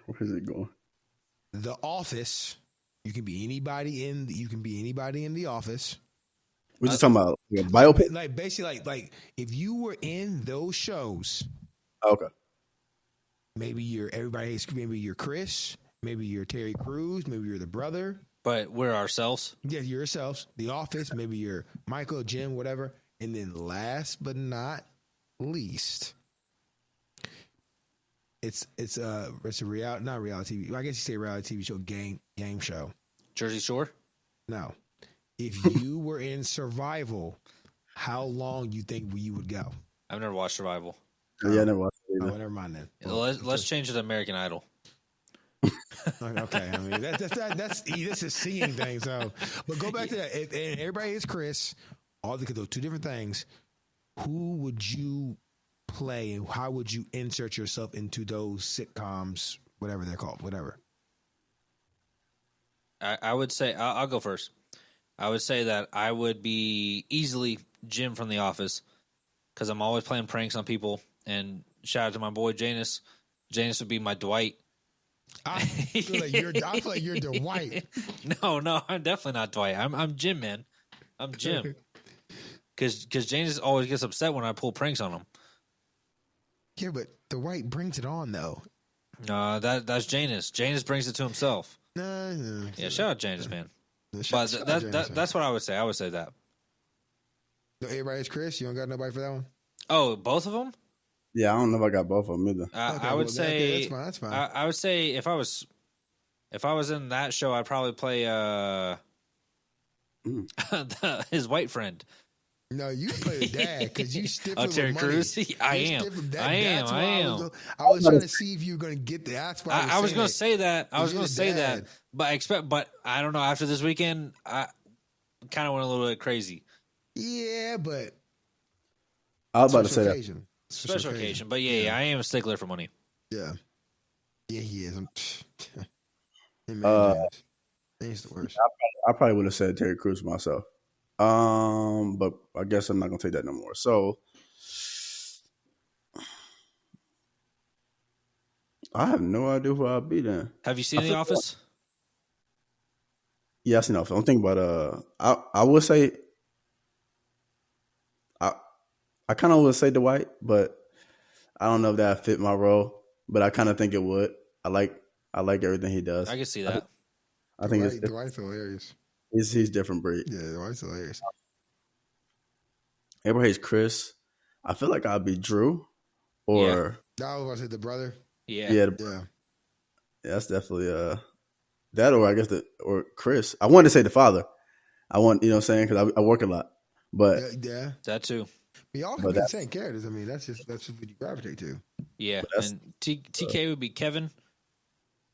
[SPEAKER 1] Where is it going?
[SPEAKER 2] The Office. You can be anybody in the Office.
[SPEAKER 1] We're just talking about a biopic?
[SPEAKER 2] Like basically like if you were in those shows.
[SPEAKER 1] Okay.
[SPEAKER 2] Maybe you're Chris, maybe you're Terry Crews, maybe you're the brother.
[SPEAKER 4] But we're ourselves.
[SPEAKER 2] Yeah, you're yourselves. The Office, maybe you're Michael, Jim, whatever. And then last but not least, it's a not reality TV. I guess you say reality TV show, game show.
[SPEAKER 4] Jersey Shore?
[SPEAKER 2] No. If you were in Survival, how long you think you would go?
[SPEAKER 4] I've never watched Survival.
[SPEAKER 1] Yeah, I never watched it either.
[SPEAKER 2] Oh, never mind then.
[SPEAKER 4] Let's change it to American Idol.
[SPEAKER 2] Okay, I mean that's a seeing thing. So, but go back to that. And everybody is Chris. All those two different things. Who would you play, and how would you insert yourself into those sitcoms, whatever they're called, whatever?
[SPEAKER 4] I would say I'll go first. I would say that I would be easily Jim from The Office because I'm always playing pranks on people. And shout out to my boy Janus. Janus would be my Dwight.
[SPEAKER 2] I feel like you're Dwight.
[SPEAKER 4] No, I'm definitely not Dwight. I'm Jim, man. I'm Jim. Because Janus always gets upset when I pull pranks on him.
[SPEAKER 2] Yeah, but Dwight brings it on though.
[SPEAKER 4] No, that's Janus. Janus brings it to himself.
[SPEAKER 2] No.
[SPEAKER 4] Yeah, shout out Janus, man. But that's what I would say. I would say that.
[SPEAKER 2] Everybody's Chris. You don't got nobody for that one.
[SPEAKER 4] Oh, both of them?
[SPEAKER 1] Yeah, I don't know if I got both of them either.
[SPEAKER 4] I would say
[SPEAKER 2] that's fine. That's fine.
[SPEAKER 4] I would say if I was in that show, I'd probably play his white friend.
[SPEAKER 2] no, you play the dad because you stiff with
[SPEAKER 4] Terry
[SPEAKER 2] money.
[SPEAKER 4] Crews. I
[SPEAKER 2] You're
[SPEAKER 4] am.
[SPEAKER 2] stiff with
[SPEAKER 4] I am.
[SPEAKER 2] that's
[SPEAKER 4] I
[SPEAKER 2] why
[SPEAKER 4] am.
[SPEAKER 2] I was trying to see if you were going to get the. That's why
[SPEAKER 4] I was going to say that. I was
[SPEAKER 2] you're
[SPEAKER 4] going to
[SPEAKER 2] the
[SPEAKER 4] say
[SPEAKER 2] dad.
[SPEAKER 4] that, but I don't know. After this weekend, I kind of went a little bit crazy.
[SPEAKER 2] Yeah, but
[SPEAKER 1] I was about to say that.
[SPEAKER 2] occasion.
[SPEAKER 4] Special occasion, but yeah, I am a stickler for money.
[SPEAKER 2] Yeah, he is. He's the worst.
[SPEAKER 1] I probably would have said Terry Crews myself. But I guess I'm not gonna take that no more. So I have no idea who I'll be then.
[SPEAKER 4] Have you seen The Office?
[SPEAKER 1] Yeah, I seen Office. I'm thinking about I would say I kind of would say Dwight, but I don't know if that fit my role. But I kind of think it would. I like everything he does.
[SPEAKER 4] I can see that.
[SPEAKER 1] I think it's
[SPEAKER 2] Dwight's hilarious.
[SPEAKER 1] he's different breed.
[SPEAKER 2] Yeah, Dwight's hilarious.
[SPEAKER 1] Everybody hates Chris. I feel like I'd be Drew, or
[SPEAKER 2] I was about to say the brother.
[SPEAKER 4] Yeah.
[SPEAKER 1] That's definitely that, or I guess or Chris. I wanted to say the father. I want, you know what I'm saying, because I work a lot, but
[SPEAKER 2] Yeah,
[SPEAKER 4] that too.
[SPEAKER 2] we all can be the same characters. I mean, that's just what you gravitate to.
[SPEAKER 4] Yeah, and TK would be Kevin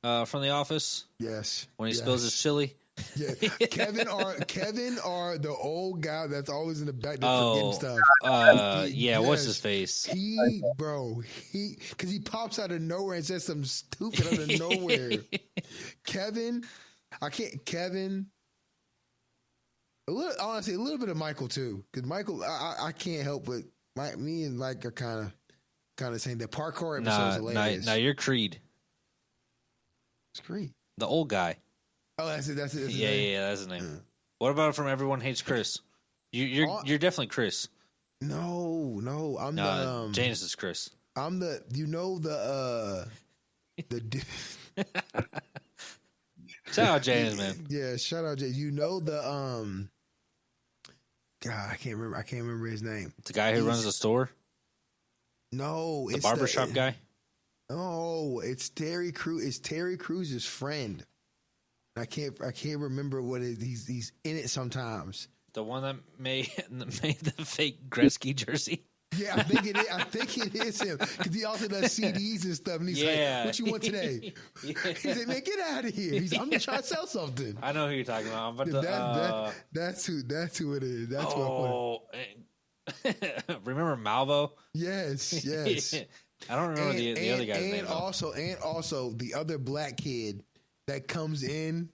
[SPEAKER 4] from The Office.
[SPEAKER 2] Yes,
[SPEAKER 4] when he spills his chili.
[SPEAKER 2] Yeah, Kevin are the old guy that's always in the back forgetting stuff.
[SPEAKER 4] What's his face?
[SPEAKER 2] Because he pops out of nowhere and says something stupid out of nowhere. Kevin, honestly, a little bit of Michael too, because Michael, I can't help but me and Mike are kind of saying that parkour episode is hilarious.
[SPEAKER 4] Nah, you're Creed.
[SPEAKER 2] It's Creed,
[SPEAKER 4] the old guy.
[SPEAKER 2] Oh, that's it. That's his
[SPEAKER 4] name. Yeah, that's his name. What about from Everyone Hates Chris? You're definitely Chris.
[SPEAKER 2] No, I'm
[SPEAKER 4] Janus is Chris.
[SPEAKER 2] I'm the
[SPEAKER 4] Shout out Janus, man.
[SPEAKER 2] Yeah, shout out Janus. God, I can't remember his name.
[SPEAKER 4] The guy who runs the store?
[SPEAKER 2] No,
[SPEAKER 4] the barbershop guy?
[SPEAKER 2] Oh, it's Terry Crews. It's Terry Crews' friend. I can't remember what it is. He's in it sometimes.
[SPEAKER 4] The one that made the fake Gretzky jersey.
[SPEAKER 2] Yeah, I think it is him because he also does CDs and stuff. And he's like, "What you want today?" He's like, "Man, get out of here!" I'm just trying to sell something.
[SPEAKER 4] I know who you're talking about. But
[SPEAKER 2] that's who it is. That's
[SPEAKER 4] what. Remember Malvo?
[SPEAKER 2] Yes.
[SPEAKER 4] I don't remember the other guy's name.
[SPEAKER 2] And also the other black kid that comes in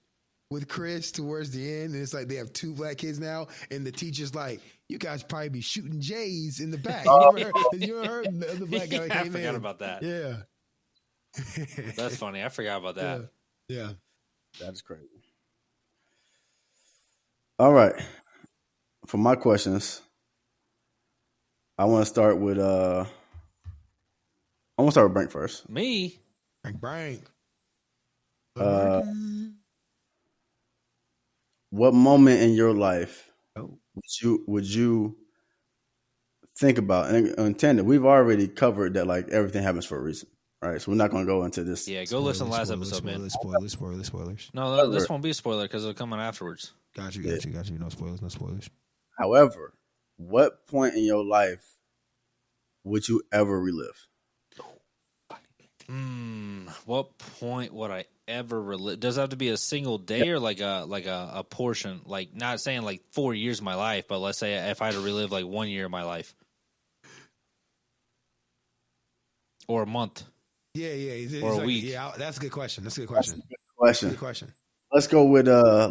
[SPEAKER 2] with Chris towards the end, and it's like they have two black kids now, and the teacher's like, "You guys probably be shooting Jays in the back." You ever heard the other black guy that came in?
[SPEAKER 4] I forgot about that.
[SPEAKER 2] Yeah.
[SPEAKER 4] That's funny. I forgot about that.
[SPEAKER 2] Yeah.
[SPEAKER 1] That's crazy. All right. For my questions, I want to start with Brink first.
[SPEAKER 4] Me?
[SPEAKER 2] Brink.
[SPEAKER 1] What moment in your life would you think about? And intended, we've already covered that, like, everything happens for a reason, right? So we're not going to go into this.
[SPEAKER 4] Yeah, go listen to the last episode, man.
[SPEAKER 2] Spoilers.
[SPEAKER 4] No, this won't be a spoiler because it'll come on afterwards.
[SPEAKER 2] Got you. No spoilers.
[SPEAKER 1] However, what point in your life would you ever relive?
[SPEAKER 4] What point would I ever relive? Does it have to be a single day or like a portion? Like, not saying like 4 years of my life, but let's say if I had to relive like 1 year of my life or a month.
[SPEAKER 2] Yeah.
[SPEAKER 4] Or a week.
[SPEAKER 2] Yeah, that's a good question.
[SPEAKER 1] Good question. Let's go with a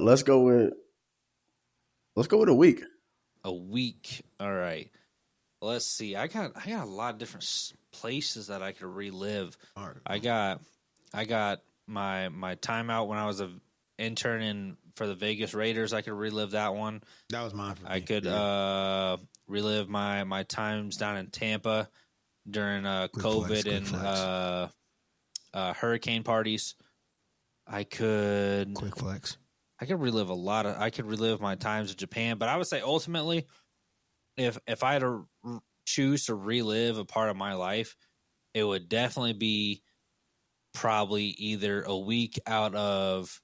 [SPEAKER 1] week.
[SPEAKER 4] A week. All right. Let's see. I got a lot of different places that I could relive.
[SPEAKER 2] Right.
[SPEAKER 4] I got my time out when I was an intern for the Vegas Raiders. I could relive that one.
[SPEAKER 2] That was mine.
[SPEAKER 4] I could relive my times down in Tampa during COVID and hurricane parties. I could
[SPEAKER 2] quick flex.
[SPEAKER 4] I could relive I could relive my times in Japan, but I would say ultimately, if I had to choose to relive a part of my life, it would definitely be probably either a week out of,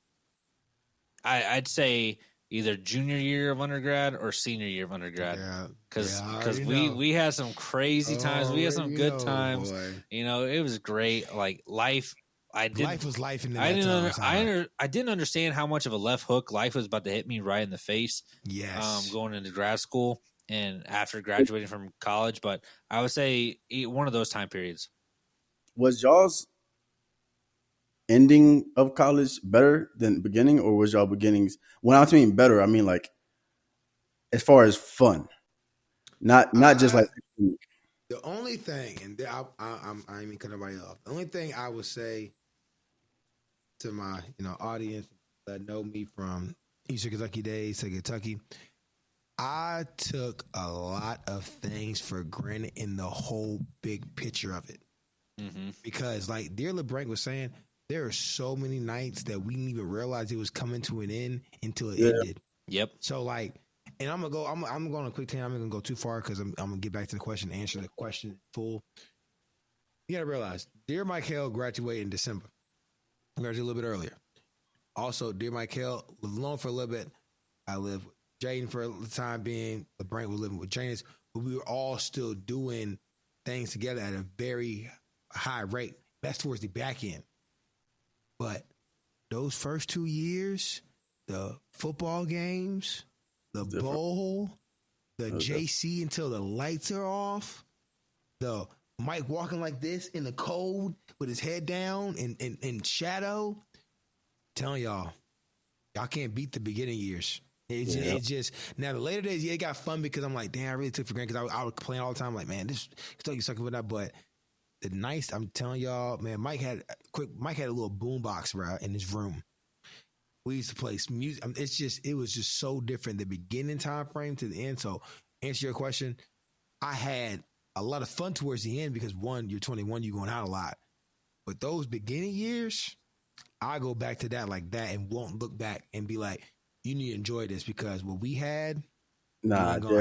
[SPEAKER 4] I'd say either junior year of undergrad or senior year of undergrad.
[SPEAKER 2] Yeah, I
[SPEAKER 4] Because
[SPEAKER 2] already know.
[SPEAKER 4] we had some crazy times. We had some
[SPEAKER 2] Already
[SPEAKER 4] good
[SPEAKER 2] know,
[SPEAKER 4] times.
[SPEAKER 2] boy.
[SPEAKER 4] You know, it was great. Like life,
[SPEAKER 2] Life was life in
[SPEAKER 4] I
[SPEAKER 2] that
[SPEAKER 4] didn't
[SPEAKER 2] time.
[SPEAKER 4] I didn't understand how much of a left hook life was about to hit me right in the face.
[SPEAKER 2] Yes.
[SPEAKER 4] Going into grad school and after graduating from college, but I would say one of those time periods.
[SPEAKER 1] Was y'all's ending of college better than the beginning, or was y'all beginnings? When I mean better, I mean like as far as fun, not just
[SPEAKER 2] I
[SPEAKER 1] like
[SPEAKER 2] The only thing, and I ain't even cut nobody off. The only thing I would say to my audience that know me from Eastern Kentucky days to Kentucky, I took a lot of things for granted in the whole big picture of it.
[SPEAKER 4] Mm-hmm.
[SPEAKER 2] Because, like Dear LeBranc was saying, there are so many nights that we didn't even realize it was coming to an end until it ended.
[SPEAKER 4] Yep.
[SPEAKER 2] So, like, and I'm gonna go. I'm going on a quick tangent. I'm gonna go too far because I'm gonna get back to the question, answer the question full. You gotta realize, Dear Michael graduated in December. Graduated a little bit earlier. Also, Dear Michael lived alone for a little bit. I lived with Jaden for the time being. LeBranc was living with Janus, but we were all still doing things together at a very high rate. That's towards the back end. But those first 2 years, the football games, the bowl, the JC until the lights are off, the Mike walking like this in the cold with his head down in shadow. Telling y'all can't beat the beginning years. It's just now the later days, it got fun because I'm like, damn, I really took for granted because I would complain all the time, like, man, this Kentucky sucking with that. But the nice, I'm telling y'all, man, Mike had a little boombox, bro, in his room. We used to play music. It was just so different the beginning time frame to the end. So, answer your question, I had a lot of fun towards the end because one, you're 21, you're going out a lot. But those beginning years, I go back to that like that and won't look back and be like, you need to enjoy this because what we had, Mike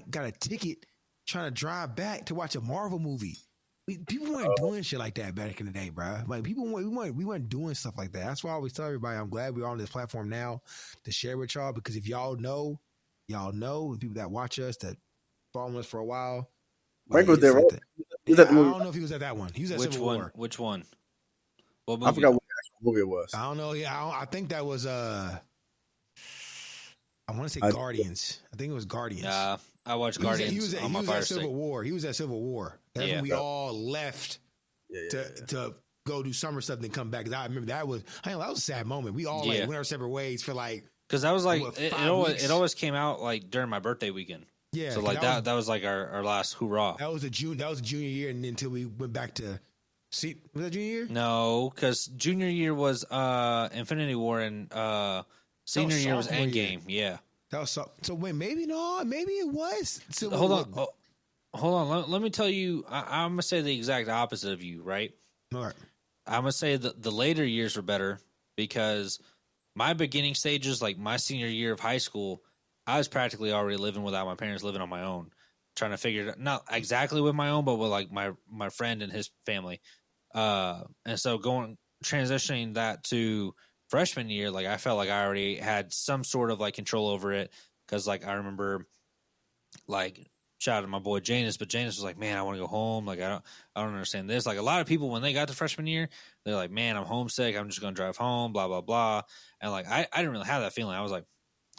[SPEAKER 2] got a ticket trying to drive back to watch a Marvel movie. People weren't doing shit like that back in the day, bro. Like we weren't doing stuff like that. That's why I always tell everybody I'm glad we're on this platform now to share with y'all because if y'all know the people that watch us that follow us for a while.
[SPEAKER 1] Frank was there, right?
[SPEAKER 2] I don't know if he was at that one. He was at Civil War.
[SPEAKER 4] Which one? What movie?
[SPEAKER 1] I forgot what actual movie it was.
[SPEAKER 2] I don't know. Yeah, I think that was I want to say Guardians. I think it was Guardians.
[SPEAKER 4] I watched Guardians.
[SPEAKER 2] He was at Civil War. He was at Civil War. That's when we all left to go do summer stuff and then come back. I remember that was a sad moment. We all went our separate ways for like
[SPEAKER 4] because that was like it always came out like during my birthday weekend.
[SPEAKER 2] Yeah,
[SPEAKER 4] so like that was like our last hoorah.
[SPEAKER 2] That was a junior year, and until we went back to. See, was that junior year?
[SPEAKER 4] No, because junior year was Infinity War and senior year was Endgame. Yeah,
[SPEAKER 2] that was so. Wait, maybe it was. So
[SPEAKER 4] hold on. Let me tell you. I'm gonna say the exact opposite of you, right?
[SPEAKER 2] All right.
[SPEAKER 4] I'm gonna say that the later years were better because my beginning stages, like my senior year of high school, I was practically already living without my parents, living on my own. Trying to figure it out, not exactly with my own, but with like my friend and his family. And so transitioning that to freshman year, like I felt like I already had some sort of like control over it. Cause like I remember like shout out to my boy Janus, but Janus was like, man, I want to go home. Like I don't understand this. Like a lot of people when they got to freshman year, they're like, man, I'm homesick. I'm just going to drive home, blah, blah, blah. And like, I didn't really have that feeling. I was like,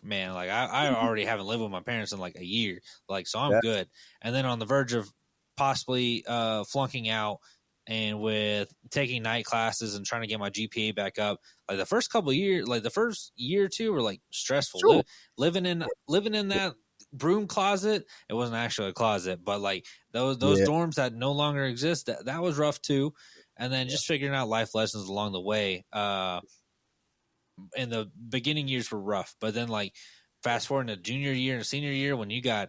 [SPEAKER 4] man, like I already haven't lived with my parents in like a year, like so I'm good. And then on the verge of possibly flunking out, and with taking night classes and trying to get my GPA back up, like the first couple of years, like the first year or two were like stressful.
[SPEAKER 1] Sure.
[SPEAKER 4] Living in that broom closet, it wasn't actually a closet, but like those dorms that no longer exist, that was rough too. And then just figuring out life lessons along the way. In the beginning years were rough, but then like fast forward to junior year and senior year when you got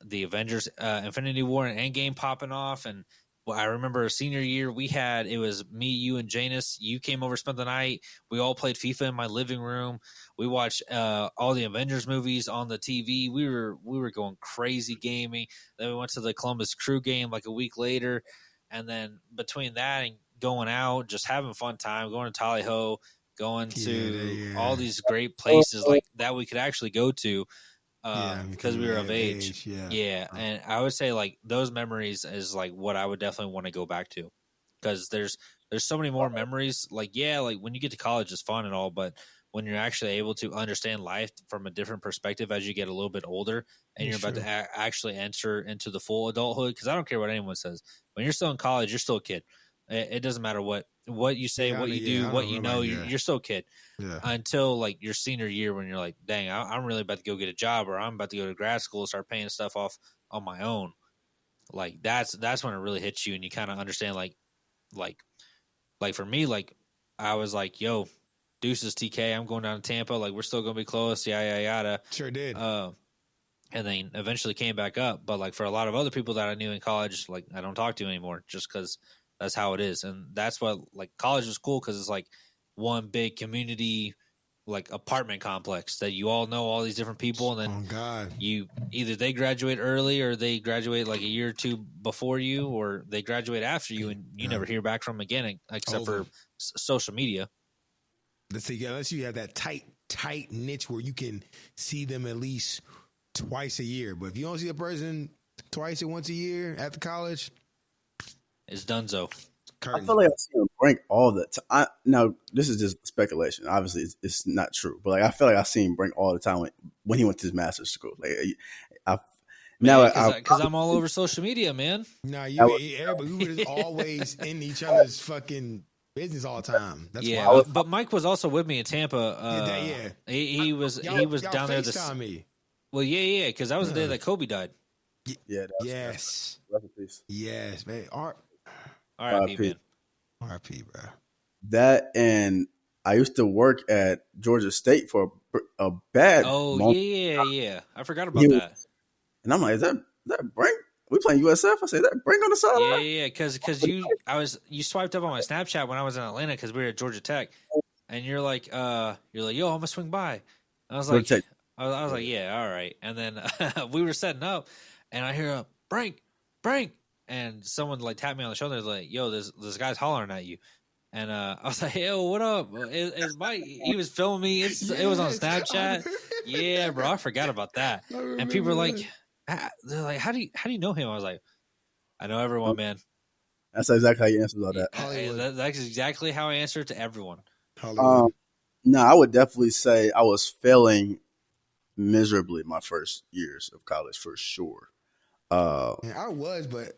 [SPEAKER 4] the Avengers, Infinity War and Endgame popping off. And I remember senior year it was me, you and Janus. You came over, spent the night. We all played FIFA in my living room. We watched all the Avengers movies on the TV. We were going crazy gaming. Then we went to the Columbus Crew game like a week later. And then between that and going out, just having fun time, going to Tally Ho, going to all these great places like that we could actually go to because we were of age. Yeah. And I would say like those memories is like what I would definitely want to go back to, because there's so many more memories. Like, yeah, like when you get to college, it's fun and all, but when you're actually able to understand life from a different perspective as you get a little bit older and you're about to actually enter into the full adulthood, because I don't care what anyone says. When you're still in college, you're still a kid. It doesn't matter what you say, what you do, what you know, you're still a kid. Until like your senior year, when you're like, dang, I'm really about to go get a job, or I'm about to go to grad school, start paying stuff off on my own. Like that's when it really hits you, and you kind of understand like for me, like I was like, yo, deuces TK, I'm going down to Tampa, like we're still gonna be close, yada.
[SPEAKER 2] Sure did.
[SPEAKER 4] And then eventually came back up. But like for a lot of other people that I knew in college, like I don't talk to anymore, just because that's how it is. And that's what, like, college was cool because it's like one big community, like apartment complex that you all know all these different people, and then you either they graduate early or they graduate like a year or two before you, or they graduate after you, and you never hear back from them again except for social media.
[SPEAKER 2] Let's see, unless you have that tight niche where you can see them at least twice a year. But if you don't see a person twice or once a year after college,
[SPEAKER 4] it's donezo.
[SPEAKER 1] I feel like I see him Brink all the time. Now, this is just speculation. Obviously, it's not true. But like, I feel like I see him Brink all the time when he went to his master's school. Like,
[SPEAKER 4] because I'm all over social media, man.
[SPEAKER 2] Nah, everybody, we were just always in each other's fucking business all the time. That's why.
[SPEAKER 4] But Mike was also with me in Tampa. He was down there.
[SPEAKER 2] Me.
[SPEAKER 4] Well, yeah, because that was the day that Kobe died.
[SPEAKER 1] Yeah.
[SPEAKER 2] Yes. Yes, man.
[SPEAKER 4] R.I.P. man.
[SPEAKER 2] R.I.P. bro.
[SPEAKER 1] That, and I used to work at Georgia State for a bad.
[SPEAKER 4] moment. Yeah. I forgot about that.
[SPEAKER 1] And I'm like, is that Brink? We playing USF? I said, is that Brink on the sideline?
[SPEAKER 4] Yeah. Because you swiped up on my Snapchat when I was in Atlanta because we were at Georgia Tech, and you're like, yo, I'm gonna swing by. I was like, I was like, yeah, all right. And then we were setting up, and I hear a Brink, and someone like tapped me on the shoulder, like, yo, this guy's hollering at you. And I was like, yo, what up? It's Mike. He was filming me. It was on Snapchat. Yeah, bro, I forgot about that. And people were like, they're like, how do you know him? I was like, I know everyone, man.
[SPEAKER 1] That's exactly how you answered all that.
[SPEAKER 4] That's exactly how I answered to everyone.
[SPEAKER 1] No, I would definitely say I was failing miserably my first years of college for sure.
[SPEAKER 2] I was, but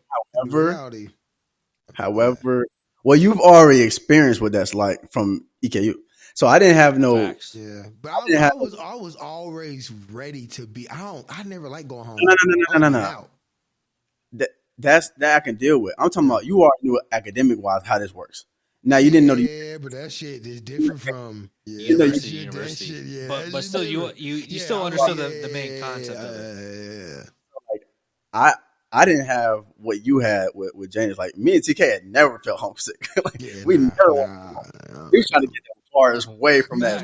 [SPEAKER 1] however, well, you've already experienced what that's like from EKU, so I didn't have no.
[SPEAKER 2] Facts. Yeah, but I was always ready to be. I never like going home.
[SPEAKER 1] No. That I can deal with. I'm talking about you already knew academic wise how this works. Now you didn't know.
[SPEAKER 2] Yeah, but that shit is different from
[SPEAKER 4] university. But still, you still understood the main concept of it.
[SPEAKER 1] I didn't have what you had with James. Like, me and TK had never felt homesick. We never. We tried to get as far as away from that.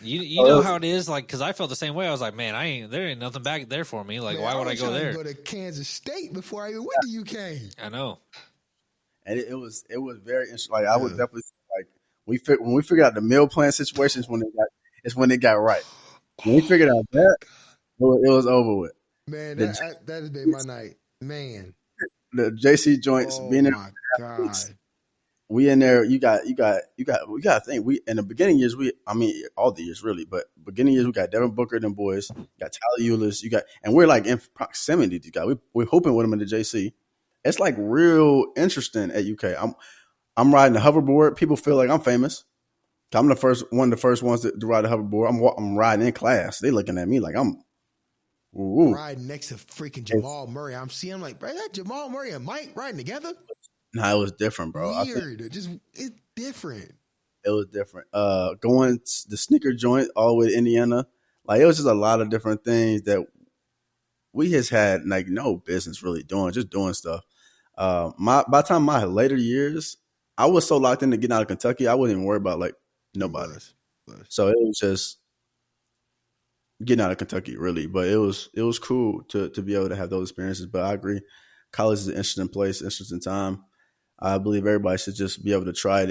[SPEAKER 4] You know how it is, like, because I felt the same way. I was like, man, there ain't nothing back there for me. Like, why would I go there?
[SPEAKER 2] Go to Kansas State before I even went to UK.
[SPEAKER 4] I know.
[SPEAKER 1] And it was very interesting. Like, I would definitely say, like, when we figured out the meal plan situations when it got right. When we figured out that, it was over with.
[SPEAKER 2] Man, that has been my night. Man,
[SPEAKER 1] the JC joints being in.
[SPEAKER 2] My God.
[SPEAKER 1] We in there. You got to think. We in the beginning years. All the years really, but beginning years we got Devin Booker and them boys. You got Tyler Eulis. And we're like in proximity to these guys. We're hoping with them in the JC. It's like real interesting at UK. I'm riding the hoverboard. People feel like I'm famous. I'm one of the first ones to ride the hoverboard. I'm riding in class. They looking at me like I'm. Ooh.
[SPEAKER 2] Riding next to freaking Jamal Murray. I'm seeing him like, bro, that Jamal Murray and Mike riding together?
[SPEAKER 1] Nah, it was different, bro.
[SPEAKER 2] Weird. It's different.
[SPEAKER 1] It was different. Going the sneaker joint all the way to Indiana. Like, it was just a lot of different things that we just had like no business really doing, just doing stuff. By the time my later years, I was so locked into getting out of Kentucky, I wasn't even worried about like nobody. So it was just getting out of Kentucky, really. But it was cool to be able to have those experiences. But I agree, college is an interesting place, interesting time. I believe everybody should just be able to try it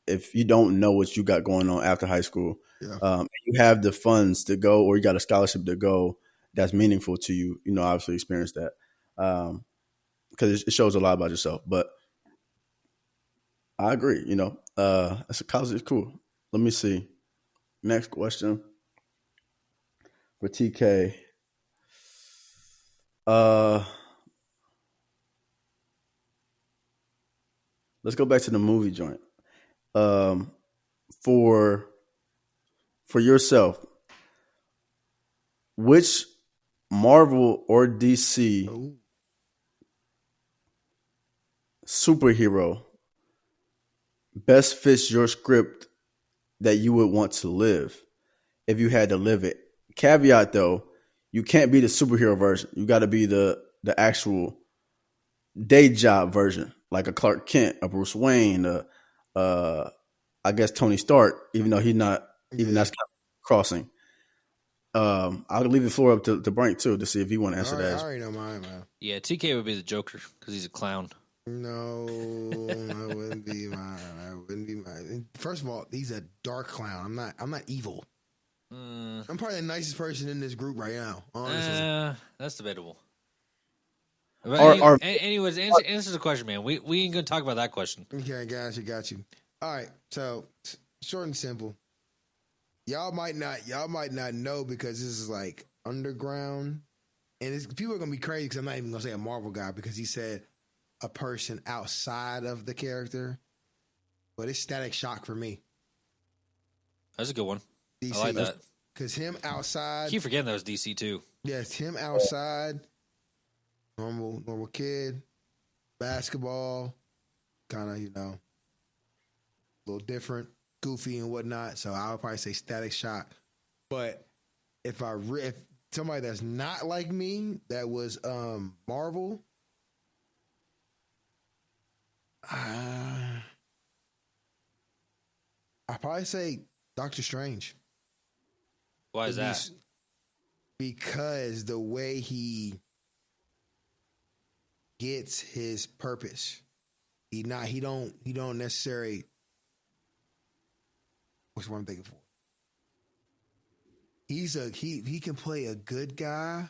[SPEAKER 1] if you don't know what you got going on after high school.
[SPEAKER 2] Yeah.
[SPEAKER 1] You have the funds to go, or you got a scholarship to go that's meaningful to you. Obviously experience that because it shows a lot about yourself. But I agree. College is cool. Let me see. Next question for TK. Let's go back to the movie joint. For yourself, which Marvel or DC
[SPEAKER 2] Ooh.
[SPEAKER 1] superhero best fits your script that you would want to live if you had to live it? Caveat though, you can't be the superhero version. You got to be the actual day job version, like a Clark Kent, a Bruce Wayne, I guess Tony Stark, even though he's not, even that's kind of crossing. I'll leave the floor up to Brink too to see if he want to answer that.
[SPEAKER 2] I already know mine, man.
[SPEAKER 4] Yeah, TK would be the Joker because he's a clown.
[SPEAKER 2] No, I wouldn't be mine. First of all, he's a dark clown. I'm not evil. I'm probably the nicest person in this group right now. Honestly,
[SPEAKER 4] that's debatable. But anyways, answer the question, man. We ain't gonna talk about that question.
[SPEAKER 2] Okay, got you. All right, so short and simple. Y'all might not know because this is like underground, and people are gonna be crazy because I'm not even gonna say a Marvel guy because he said a person outside of the character, but it's Static Shock for me.
[SPEAKER 4] That's a good one.
[SPEAKER 2] DC.
[SPEAKER 4] I like that
[SPEAKER 2] because him outside.
[SPEAKER 4] Keep forgetting that was DC too.
[SPEAKER 2] Yes, him outside. Normal kid, basketball, kind of a little different, goofy and whatnot. So I would probably say Static Shock. But if somebody that's not like me that was Marvel, I probably say Doctor Strange.
[SPEAKER 4] Why is that?
[SPEAKER 2] Because the way he gets his purpose. He don't necessarily. What's what I'm thinking for? He can play a good guy,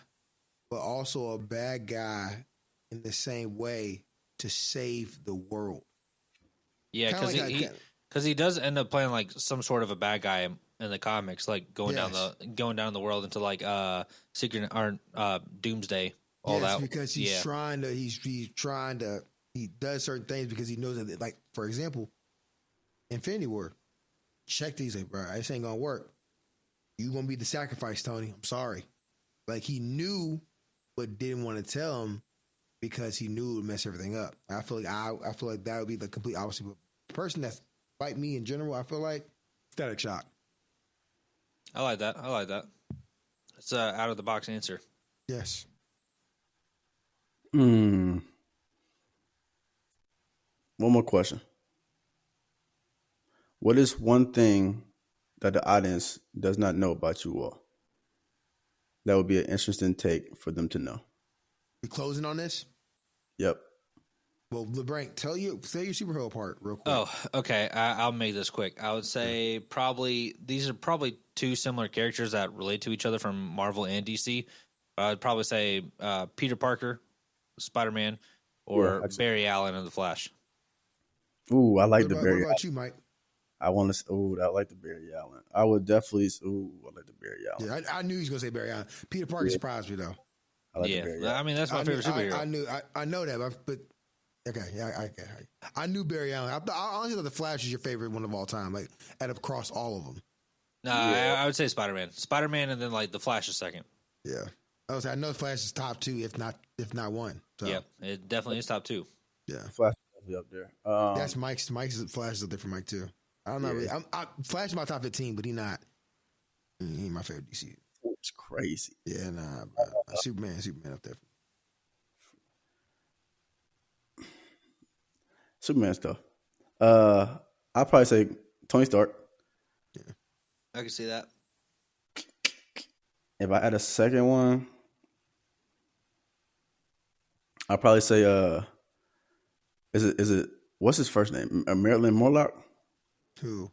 [SPEAKER 2] but also a bad guy in the same way to save the world.
[SPEAKER 4] Yeah, because he does end up playing like some sort of a bad guy in the comics, like going down the world into like Secret or Doomsday. All that
[SPEAKER 2] because he's trying to he does certain things because he knows that, like, for example, Infinity War. Check these, like, bro, this ain't gonna work. You gonna be the sacrifice, Tony. I'm sorry. Like, he knew but didn't want to tell him because he knew it would mess everything up. I feel like that would be the complete opposite. But the person that's like me in general, I feel like Static Shock.
[SPEAKER 4] I like that. It's an out of the box answer.
[SPEAKER 2] Yes.
[SPEAKER 1] One more question. What is one thing that the audience does not know about you all? That would be an interesting take for them to know.
[SPEAKER 2] We closing on this?
[SPEAKER 1] Yep.
[SPEAKER 2] Well, LeBrank, say your superhero part real quick.
[SPEAKER 4] Oh, okay. I'll make this quick. I would say these are probably two similar characters that relate to each other from Marvel and DC. I'd probably say Peter Parker, Spider-Man, or Barry Allen in The Flash.
[SPEAKER 1] Ooh, I like the Barry Allen.
[SPEAKER 2] What about you, Mike?
[SPEAKER 1] I want to. Ooh, I like the Barry Allen. I would definitely. Ooh, I like the Barry Allen.
[SPEAKER 2] Yeah, I knew he was gonna say Barry Allen. Peter Parker surprised me though.
[SPEAKER 1] I like the Barry Allen.
[SPEAKER 4] I mean, that's my favorite superhero.
[SPEAKER 2] I know that, but okay, yeah, I knew Barry Allen. I honestly thought the Flash is your favorite one of all time, like across all of them.
[SPEAKER 4] No, I would say Spider-Man, and then like the Flash is second.
[SPEAKER 2] Yeah, I know Flash is top two, if not one. So.
[SPEAKER 4] Yep, it definitely is top two.
[SPEAKER 2] Yeah,
[SPEAKER 1] Flash is up there.
[SPEAKER 2] That's Mike's Flash is up there for Mike too. I'm not really. Flash is my top 15, but he ain't my favorite DC.
[SPEAKER 1] It's crazy.
[SPEAKER 2] Yeah, nah, bro. Superman up there.
[SPEAKER 1] Superman stuff. I'll probably say Tony Stark.
[SPEAKER 2] Yeah,
[SPEAKER 4] I can see that.
[SPEAKER 1] If I add a second one, I'll probably say is it what's his first name? Marilyn Morlock?
[SPEAKER 2] Who?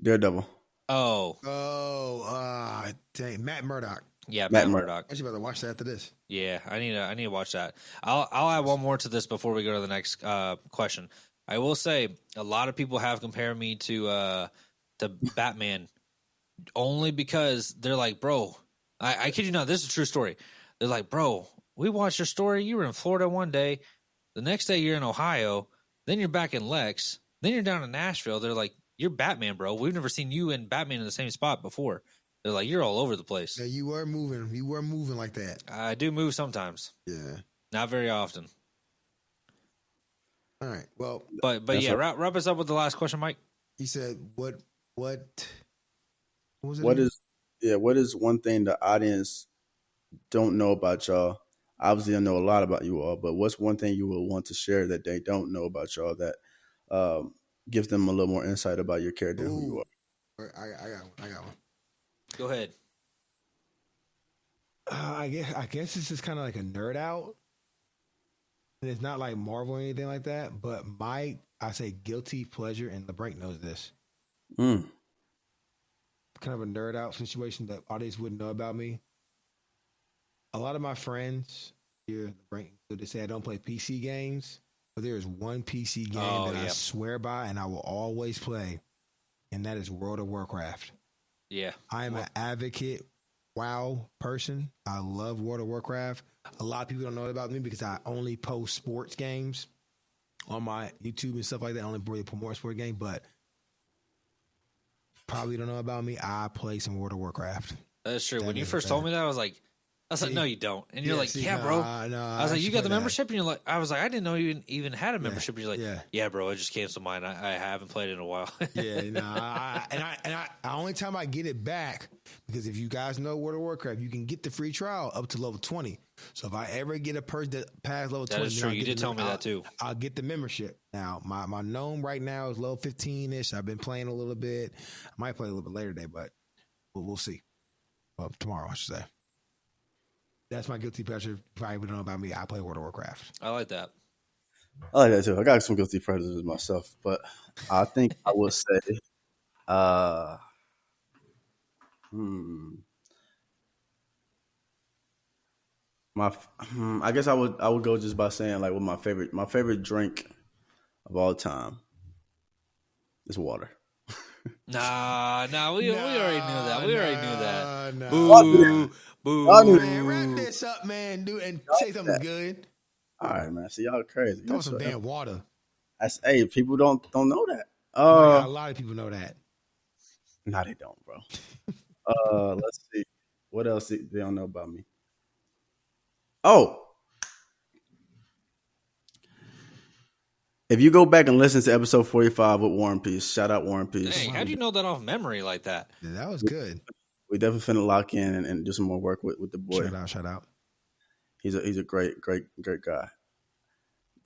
[SPEAKER 1] Daredevil.
[SPEAKER 4] Oh,
[SPEAKER 2] Dang, Matt Murdock.
[SPEAKER 4] yeah,
[SPEAKER 1] Matt
[SPEAKER 4] Matt
[SPEAKER 1] Murdock.
[SPEAKER 4] Murdock.
[SPEAKER 2] I should better watch that after this.
[SPEAKER 4] Yeah, I need to watch that. I'll add one more to this before we go to the next question. I will say a lot of people have compared me to Batman only because they're like, bro, I kid you not, this is a true story. They're like, bro, we watched your story. You were in Florida one day, the next day you're in Ohio, then you're back in Lex, then you're down in Nashville. They're like, you're Batman, bro. We've never seen you and Batman in the same spot before. They're like, you're all over the place.
[SPEAKER 2] Yeah, you were moving. You were moving like that.
[SPEAKER 4] I do move sometimes.
[SPEAKER 2] Yeah.
[SPEAKER 4] Not very often.
[SPEAKER 2] All right. Well,
[SPEAKER 4] But yeah, wrap us up with the last question, Mike.
[SPEAKER 2] he said, what was it?
[SPEAKER 1] What
[SPEAKER 2] again?
[SPEAKER 1] what is one thing the audience don't know about y'all? Obviously, I know a lot about you all, but what's one thing you will want to share that they don't know about y'all that gives them a little more insight about your character and who you are?
[SPEAKER 2] I got one.
[SPEAKER 4] Go ahead.
[SPEAKER 2] I guess it's just kind of like a nerd out. And it's not like Marvel or anything like that, but I say guilty pleasure, and LeBrank knows this.
[SPEAKER 1] Mm.
[SPEAKER 2] Kind of a nerd out situation that audience wouldn't know about me. A lot of my friends here, they say I don't play PC games, but there is one PC game I swear by and I will always play, and that is World of Warcraft.
[SPEAKER 4] Yeah.
[SPEAKER 2] I am an advocate WoW person. I love World of Warcraft. A lot of people don't know about me because I only post sports games on my YouTube and stuff like that. I only really promote sports games, but probably don't know about me. I play some World of Warcraft.
[SPEAKER 4] That's true. When you first told me that, I was like, no, you don't. And you're like, bro. I was like, you got the membership? And you're like, I was like, I didn't know you even had a membership. And you're like, yeah, bro, I just canceled mine. I haven't played it in a while.
[SPEAKER 2] I only time I get it back, because if you guys know World of Warcraft, you can get the free trial up to level 20. So if I ever get a person that passed level 20,
[SPEAKER 4] that is true. You did tell me that too.
[SPEAKER 2] I'll get the membership. Now, my gnome right now is level 15-ish. I've been playing a little bit. I might play a little bit later today, but we'll see. Well, tomorrow, I should say. That's my guilty pleasure. Probably don't know about me. I play World of Warcraft.
[SPEAKER 4] I like that.
[SPEAKER 1] I like that too. I got some guilty pleasures myself, but I think I would say, I guess I would go just by saying like what my favorite drink of all time is water.
[SPEAKER 4] Nah, we already knew that. We already knew that.
[SPEAKER 2] Nah.
[SPEAKER 4] Boo.
[SPEAKER 2] Man, wrap this up, man, dude, and say something good.
[SPEAKER 1] All right, man. See, y'all crazy.
[SPEAKER 2] Throw some damn water.
[SPEAKER 1] Hey, people don't know that.
[SPEAKER 2] A lot of people know that.
[SPEAKER 1] No, they don't, bro. Let's see. What else they don't know about me? Oh. If you go back and listen to episode 45 with War and Peace, shout out War and Peace.
[SPEAKER 4] Dang, how'd you know that off memory like that?
[SPEAKER 2] Yeah, that was good.
[SPEAKER 1] We definitely finna lock in and do some more work with the boy.
[SPEAKER 2] Shout out.
[SPEAKER 1] He's a great guy.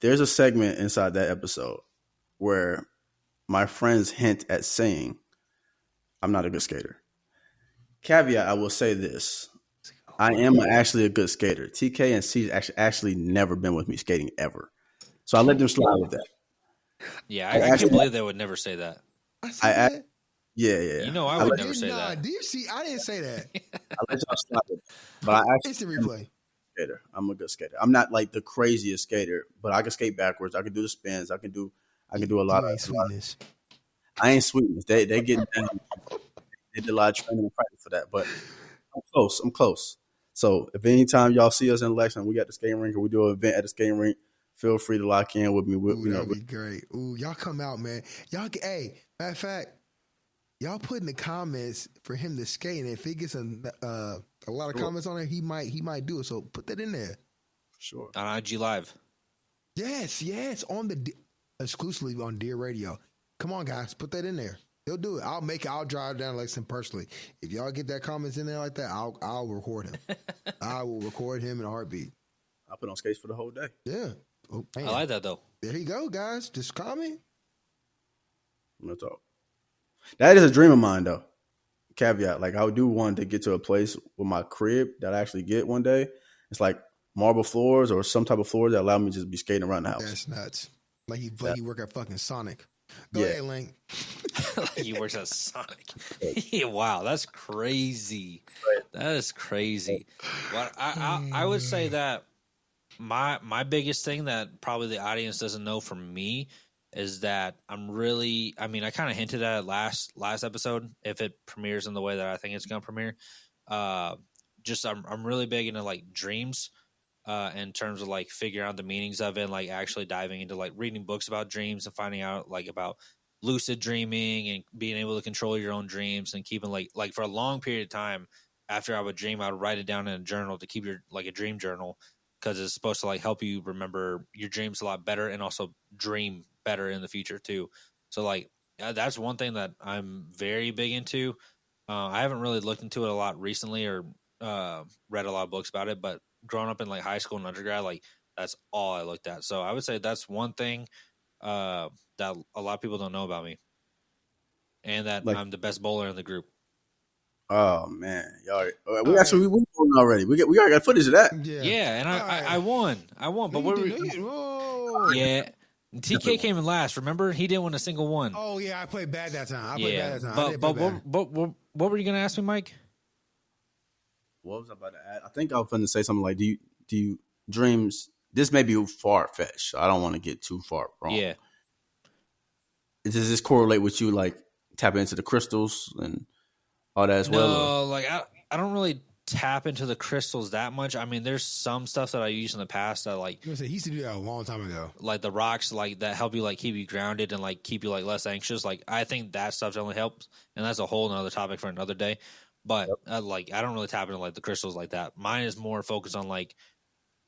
[SPEAKER 1] There's a segment inside that episode where my friends hint at saying, I'm not a good skater. Caveat, I will say this. I am actually a good skater. TK and C actually never been with me skating ever. So I let them slide with that.
[SPEAKER 4] Yeah, I can't believe they would never say that.
[SPEAKER 1] Yeah.
[SPEAKER 4] You know I would never say that.
[SPEAKER 2] Do you see? I didn't say that.
[SPEAKER 1] I let y'all slide with that. But I actually
[SPEAKER 2] Instant replay.
[SPEAKER 1] Skater. I'm a good skater. I'm not like the craziest skater, but I can skate backwards. I can do the spins. I can do a lot of
[SPEAKER 2] sweetness.
[SPEAKER 1] I ain't sweetness. They get down. They did a lot of training and practice for that, but I'm close. So if anytime y'all see us in Lexington, we got the skating rink or we do an event at the skating rink, feel free to lock in with me.
[SPEAKER 2] That'd be great. Ooh, y'all come out, man. Matter of fact, y'all put in the comments for him to skate, and if he gets a lot of comments on it, he might do it. So put that in there.
[SPEAKER 1] Sure.
[SPEAKER 4] On IG Live.
[SPEAKER 2] Yes, on exclusively on Dear Radio. Come on, guys, put that in there. He'll do it. I'll drive down Lexington personally. If y'all get that comments in there like that, I'll record him. I will record him in a heartbeat.
[SPEAKER 1] I'll put on skates for the whole day.
[SPEAKER 2] Yeah. Oh,
[SPEAKER 4] I like that though.
[SPEAKER 2] There you go, guys. Just comment.
[SPEAKER 1] I'm gonna talk. That is a dream of mine, though. Caveat: like I do want to get to a place with my crib that I actually get one day. It's like marble floors or some type of floor that allow me to just be skating around the house.
[SPEAKER 2] That's nuts. Like he work at fucking Sonic. Go
[SPEAKER 1] Yeah.
[SPEAKER 2] ahead, Link.
[SPEAKER 4] He works at Sonic. Yeah, wow, that's crazy. That is crazy. But I would say that my biggest thing that probably the audience doesn't know from me is that I'm really, I mean, I kind of hinted at it last episode, if it premieres in the way that I think it's going to premiere. uh just I'm really big into like dreams, in terms of like figuring out the meanings of it, and, like actually diving into like reading books about dreams and finding out like about lucid dreaming and being able to control your own dreams, and keeping like for a long period of time after I would dream, I would write it down in a journal to keep your like a dream journal, because it's supposed to like help you remember your dreams a lot better and also dream better in the future too. So like that's one thing that I'm very big into. I haven't really looked into it a lot recently or read a lot of books about it, but growing up in like high school and undergrad, like that's all I looked at. So I would say that's one thing that a lot of people don't know about me, and that
[SPEAKER 1] Like,
[SPEAKER 4] I'm the best bowler in the group.
[SPEAKER 1] oh man, y'all,
[SPEAKER 2] All
[SPEAKER 1] we actually
[SPEAKER 2] right.
[SPEAKER 1] we won already. We already got footage of that.
[SPEAKER 4] Yeah, and
[SPEAKER 2] All right.
[SPEAKER 4] I won. But
[SPEAKER 2] No,
[SPEAKER 4] what
[SPEAKER 2] you
[SPEAKER 4] were
[SPEAKER 2] did.
[SPEAKER 4] we,
[SPEAKER 2] No, you- Whoa.
[SPEAKER 4] yeah, TK came in last. Remember, he didn't win a single one.
[SPEAKER 2] Oh yeah, I played bad that time. I played
[SPEAKER 4] Yeah,
[SPEAKER 2] bad that time. I
[SPEAKER 4] but
[SPEAKER 2] did play bad.
[SPEAKER 4] what were you gonna ask me, Mike?
[SPEAKER 1] What was I about to add? I think I was going to say something like, do you dreams? This may be far fetched. So I don't want to get too far wrong.
[SPEAKER 4] Yeah,
[SPEAKER 1] Does this correlate with you like tapping into the crystals and all that as well?
[SPEAKER 4] no, like I don't really tap into the crystals that much. I mean, there's some stuff that I used in the past that like
[SPEAKER 2] You know, he used to do that a long time ago.
[SPEAKER 4] like the rocks like that help you like keep you grounded and like keep you like less anxious. Like I think that stuff definitely helps, and that's a whole nother topic for another day. But like I don't really tap into like the crystals like that. Mine is more focused on like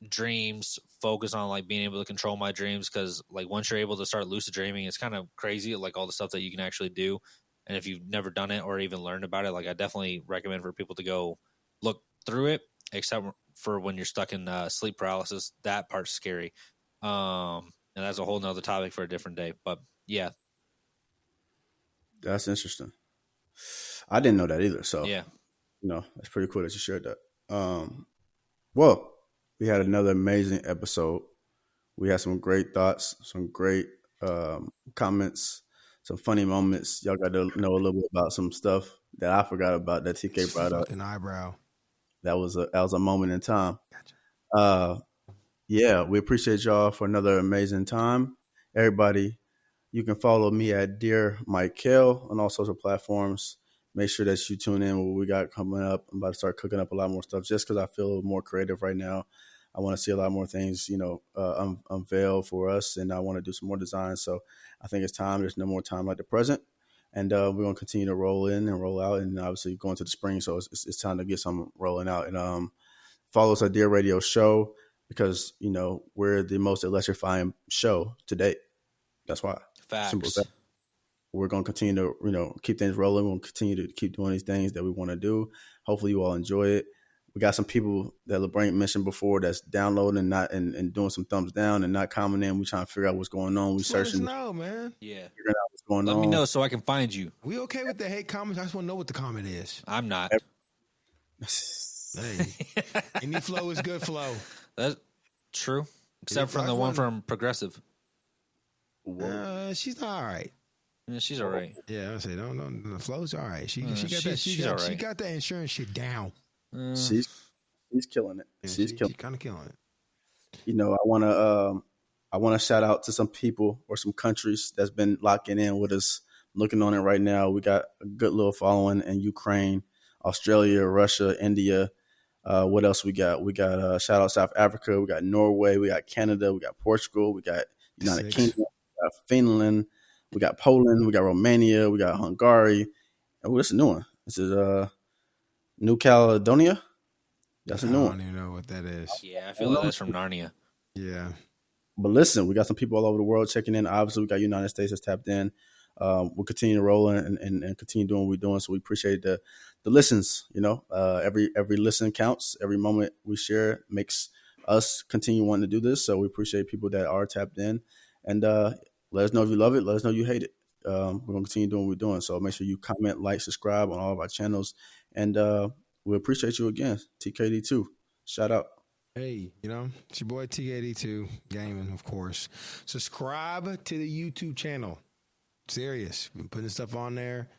[SPEAKER 4] dreams, focus on like being able to control my dreams, because like once you're able to start lucid dreaming, it's kind of crazy like all the stuff that you can actually do. And if you've never done it or even learned about it, like I definitely recommend for people to go look through it, except for when you're stuck in sleep paralysis. That part's scary, and that's a whole nother topic for a different day. But yeah,
[SPEAKER 1] That's interesting. I didn't know that either. So
[SPEAKER 4] yeah,
[SPEAKER 1] that's pretty cool that you shared that. Well, we had another amazing episode. We had some great thoughts, some great comments, some funny moments. Y'all got to know a little bit about some stuff that I forgot about that TK brought up.
[SPEAKER 2] Fucking eyebrow.
[SPEAKER 1] That was a moment in time.
[SPEAKER 2] Gotcha.
[SPEAKER 1] Yeah, we appreciate y'all for another amazing time. Everybody, you can follow me at Dear Michael on all social platforms. Make sure that you tune in what we got coming up. I'm about to start cooking up a lot more stuff just because I feel more creative right now. I want to see a lot more things, unveil for us, and I want to do some more designs. So I think it's time. There's no more time like the present. And we're going to continue to roll in and roll out, and obviously going to the spring. So it's time to get some rolling out. And follow us at Dear Radio Show, because, we're the most electrifying show to date. That's why. Simple as
[SPEAKER 4] facts.
[SPEAKER 1] that. We're going to continue to, keep things rolling. We'll continue to keep doing these things that we want to do. Hopefully you all enjoy it. We got some people that LeBrank mentioned before that's downloading and not and doing some thumbs down and not commenting. We trying to figure out what's going on. We
[SPEAKER 2] Just let us
[SPEAKER 1] searching,
[SPEAKER 2] know, man.
[SPEAKER 4] Yeah,
[SPEAKER 1] figuring out what's going
[SPEAKER 4] let
[SPEAKER 1] on.
[SPEAKER 4] me know so I can find you.
[SPEAKER 2] We okay with the hate comments? I just want to know what the comment is.
[SPEAKER 4] I'm not.
[SPEAKER 2] Hey, any flow is good flow.
[SPEAKER 4] That's true, except from the one from Progressive.
[SPEAKER 2] She's all right.
[SPEAKER 4] Yeah, she's all right.
[SPEAKER 2] Yeah, I say no. The flow's all right. She got
[SPEAKER 4] she's-
[SPEAKER 2] that.
[SPEAKER 4] she's all
[SPEAKER 2] She
[SPEAKER 4] right.
[SPEAKER 2] got that insurance shit down.
[SPEAKER 1] She's killing it.
[SPEAKER 2] Yeah,
[SPEAKER 1] She's killing.
[SPEAKER 2] She's kind of killing it.
[SPEAKER 1] I want to shout out to some people or some countries that's been locking in with us, looking on it right now. We got a good little following in Ukraine, Australia, Russia, India. What else we got? We got shout out South Africa. We got Norway. We got Canada. We got Portugal. We got United Kingdom. We got Finland. We got Poland. We got Romania. We got Hungary. Oh, this is a new one. This is New Caledonia. That's a new
[SPEAKER 2] I
[SPEAKER 1] one.
[SPEAKER 2] don't even know what that is.
[SPEAKER 4] Yeah, I feel like that's from Narnia.
[SPEAKER 2] Yeah.
[SPEAKER 1] But listen, we got some people all over the world checking in. Obviously, we got United States that's tapped in. We'll continue to roll and continue doing what we're doing. So we appreciate the listens. Every listen counts. Every moment we share makes us continue wanting to do this. So we appreciate people that are tapped in. And let us know if you love it. Let us know you hate it. We're going to continue doing what we're doing. So make sure you comment, like, subscribe on all of our channels. And we appreciate you again. TKD2. Shout out.
[SPEAKER 2] Hey, it's your boy T82 Gaming, of course. Subscribe to the YouTube channel. Serious. Been putting stuff on there.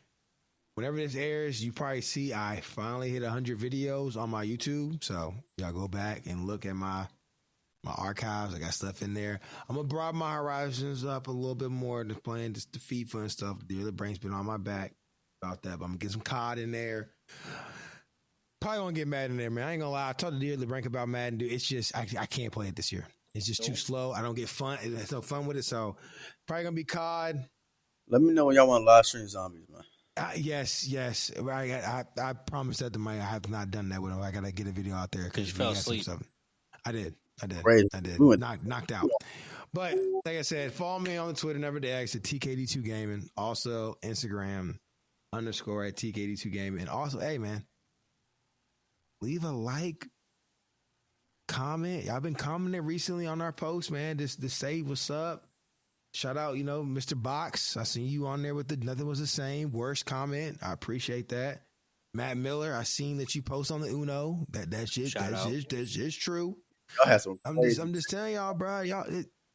[SPEAKER 2] Whenever this airs, you probably see I finally hit 100 videos on my YouTube. So y'all go back and look at my archives. I got stuff in there. I'm gonna broaden my horizons up a little bit more than playing just the FIFA and stuff. The other brain's been on my back about that, but I'm gonna get some COD in there. Probably won't get Madden in there, man. I ain't gonna lie. I talked to Dear LeBrank about Madden, dude. It's just I can't play it this year. It's just too slow. I don't get fun. It's no fun with it. So probably gonna be COD.
[SPEAKER 1] Let me know when y'all want live stream zombies, man.
[SPEAKER 2] Yes. I promised that to Mike. I have not done that with him. I gotta get a video out there
[SPEAKER 4] because you fell asleep.
[SPEAKER 2] I did.
[SPEAKER 1] Great.
[SPEAKER 2] I did. Knocked out. But like I said, follow me on the Twitter, never the X at TK82 Gaming. Also Instagram _ at TK82 Gaming. And also, hey man, leave a like, comment. I've been commenting recently on our posts, man. This say what's up. Shout out, Mr. Box. I seen you on there with the nothing was the same. Worst comment. I appreciate that. Matt Miller, I seen that you post on the Uno. That's just true.
[SPEAKER 1] Y'all have some.
[SPEAKER 2] I'm just telling y'all, bro. Y'all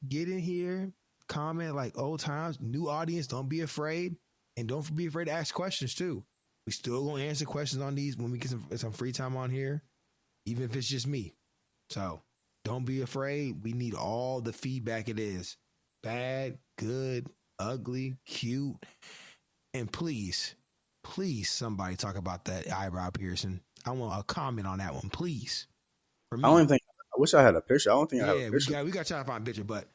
[SPEAKER 2] get in here, comment like old times. New audience, don't be afraid, and don't be afraid to ask questions too. We still gonna answer questions on these when we get some free time on here, even if it's just me. So don't be afraid. We need all the feedback it is. Bad, good, ugly, cute. And please, somebody talk about that eyebrow piercing. I want a comment on that one, please. For me.
[SPEAKER 1] I wish I had a picture. I don't think I have a picture.
[SPEAKER 2] We got to try to find a picture, but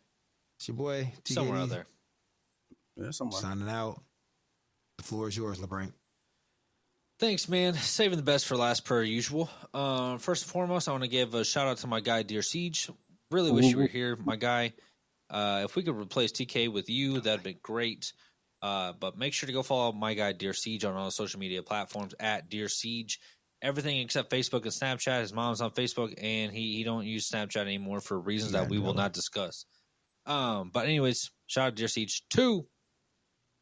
[SPEAKER 2] it's your boy TKD.
[SPEAKER 4] Somewhere out there.
[SPEAKER 1] Yeah, somewhere.
[SPEAKER 2] Signing out. The floor is yours, LeBrank.
[SPEAKER 4] Thanks, man. Saving the best for last per usual. First and foremost, I want to give a shout out to my guy, Dear Siege. Really wish you were here, my guy. If we could replace TK with you, that'd be great. But make sure to go follow my guy, Dear Siege, on all social media platforms at Dear Siege. Everything except Facebook and Snapchat. His mom's on Facebook, and he don't use Snapchat anymore for reasons that we will not discuss. But anyways, shout out to Dear Siege 2.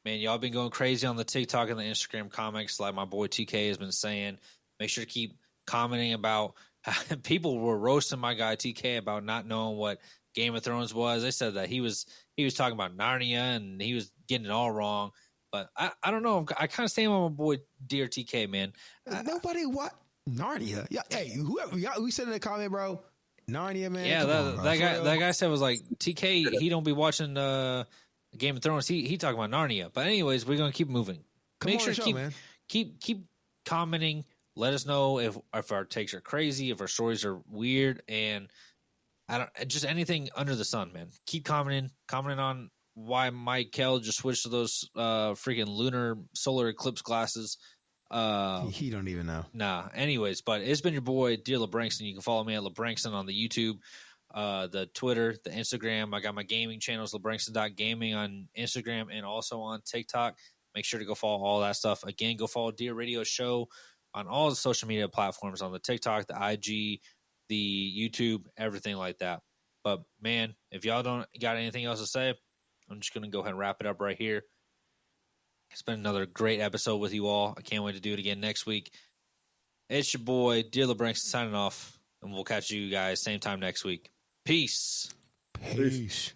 [SPEAKER 4] Man, y'all been going crazy on the TikTok and the Instagram comments, like my boy TK has been saying. Make sure to keep commenting about how people were roasting my guy TK about not knowing what Game of Thrones was. They said that he was talking about Narnia and he was getting it all wrong. But I don't know. I kind of stand on my boy Dear TK, man.
[SPEAKER 2] Nobody what Narnia? Yeah, hey, whoever we said in the comment, bro. Narnia, man.
[SPEAKER 4] Yeah, that guy said was like TK. He don't be watching Game of Thrones. He talking about Narnia. But anyways, we're gonna keep moving. Make sure to keep commenting. Let us know if our takes are crazy, if our stories are weird, and just anything under the sun, man. Keep commenting on why Mike Kell just switched to those freaking lunar solar eclipse glasses.
[SPEAKER 2] He don't even know.
[SPEAKER 4] Nah. Anyways, but it's been your boy, Dear LeBrankston. You can follow me at LeBrankston on the YouTube, the Twitter, the Instagram. I got my gaming channels, LeBrankston.gaming on Instagram and also on TikTok. Make sure to go follow all that stuff. Again, go follow Dear Radio Show on all the social media platforms, on the TikTok, the IG, the YouTube, everything like that. But, man, if y'all don't got anything else to say, I'm just going to go ahead and wrap it up right here. It's been another great episode with you all. I can't wait to do it again next week. It's your boy, Dear LeBrankston, signing off, and we'll catch you guys same time next week. Peace.
[SPEAKER 2] Peace.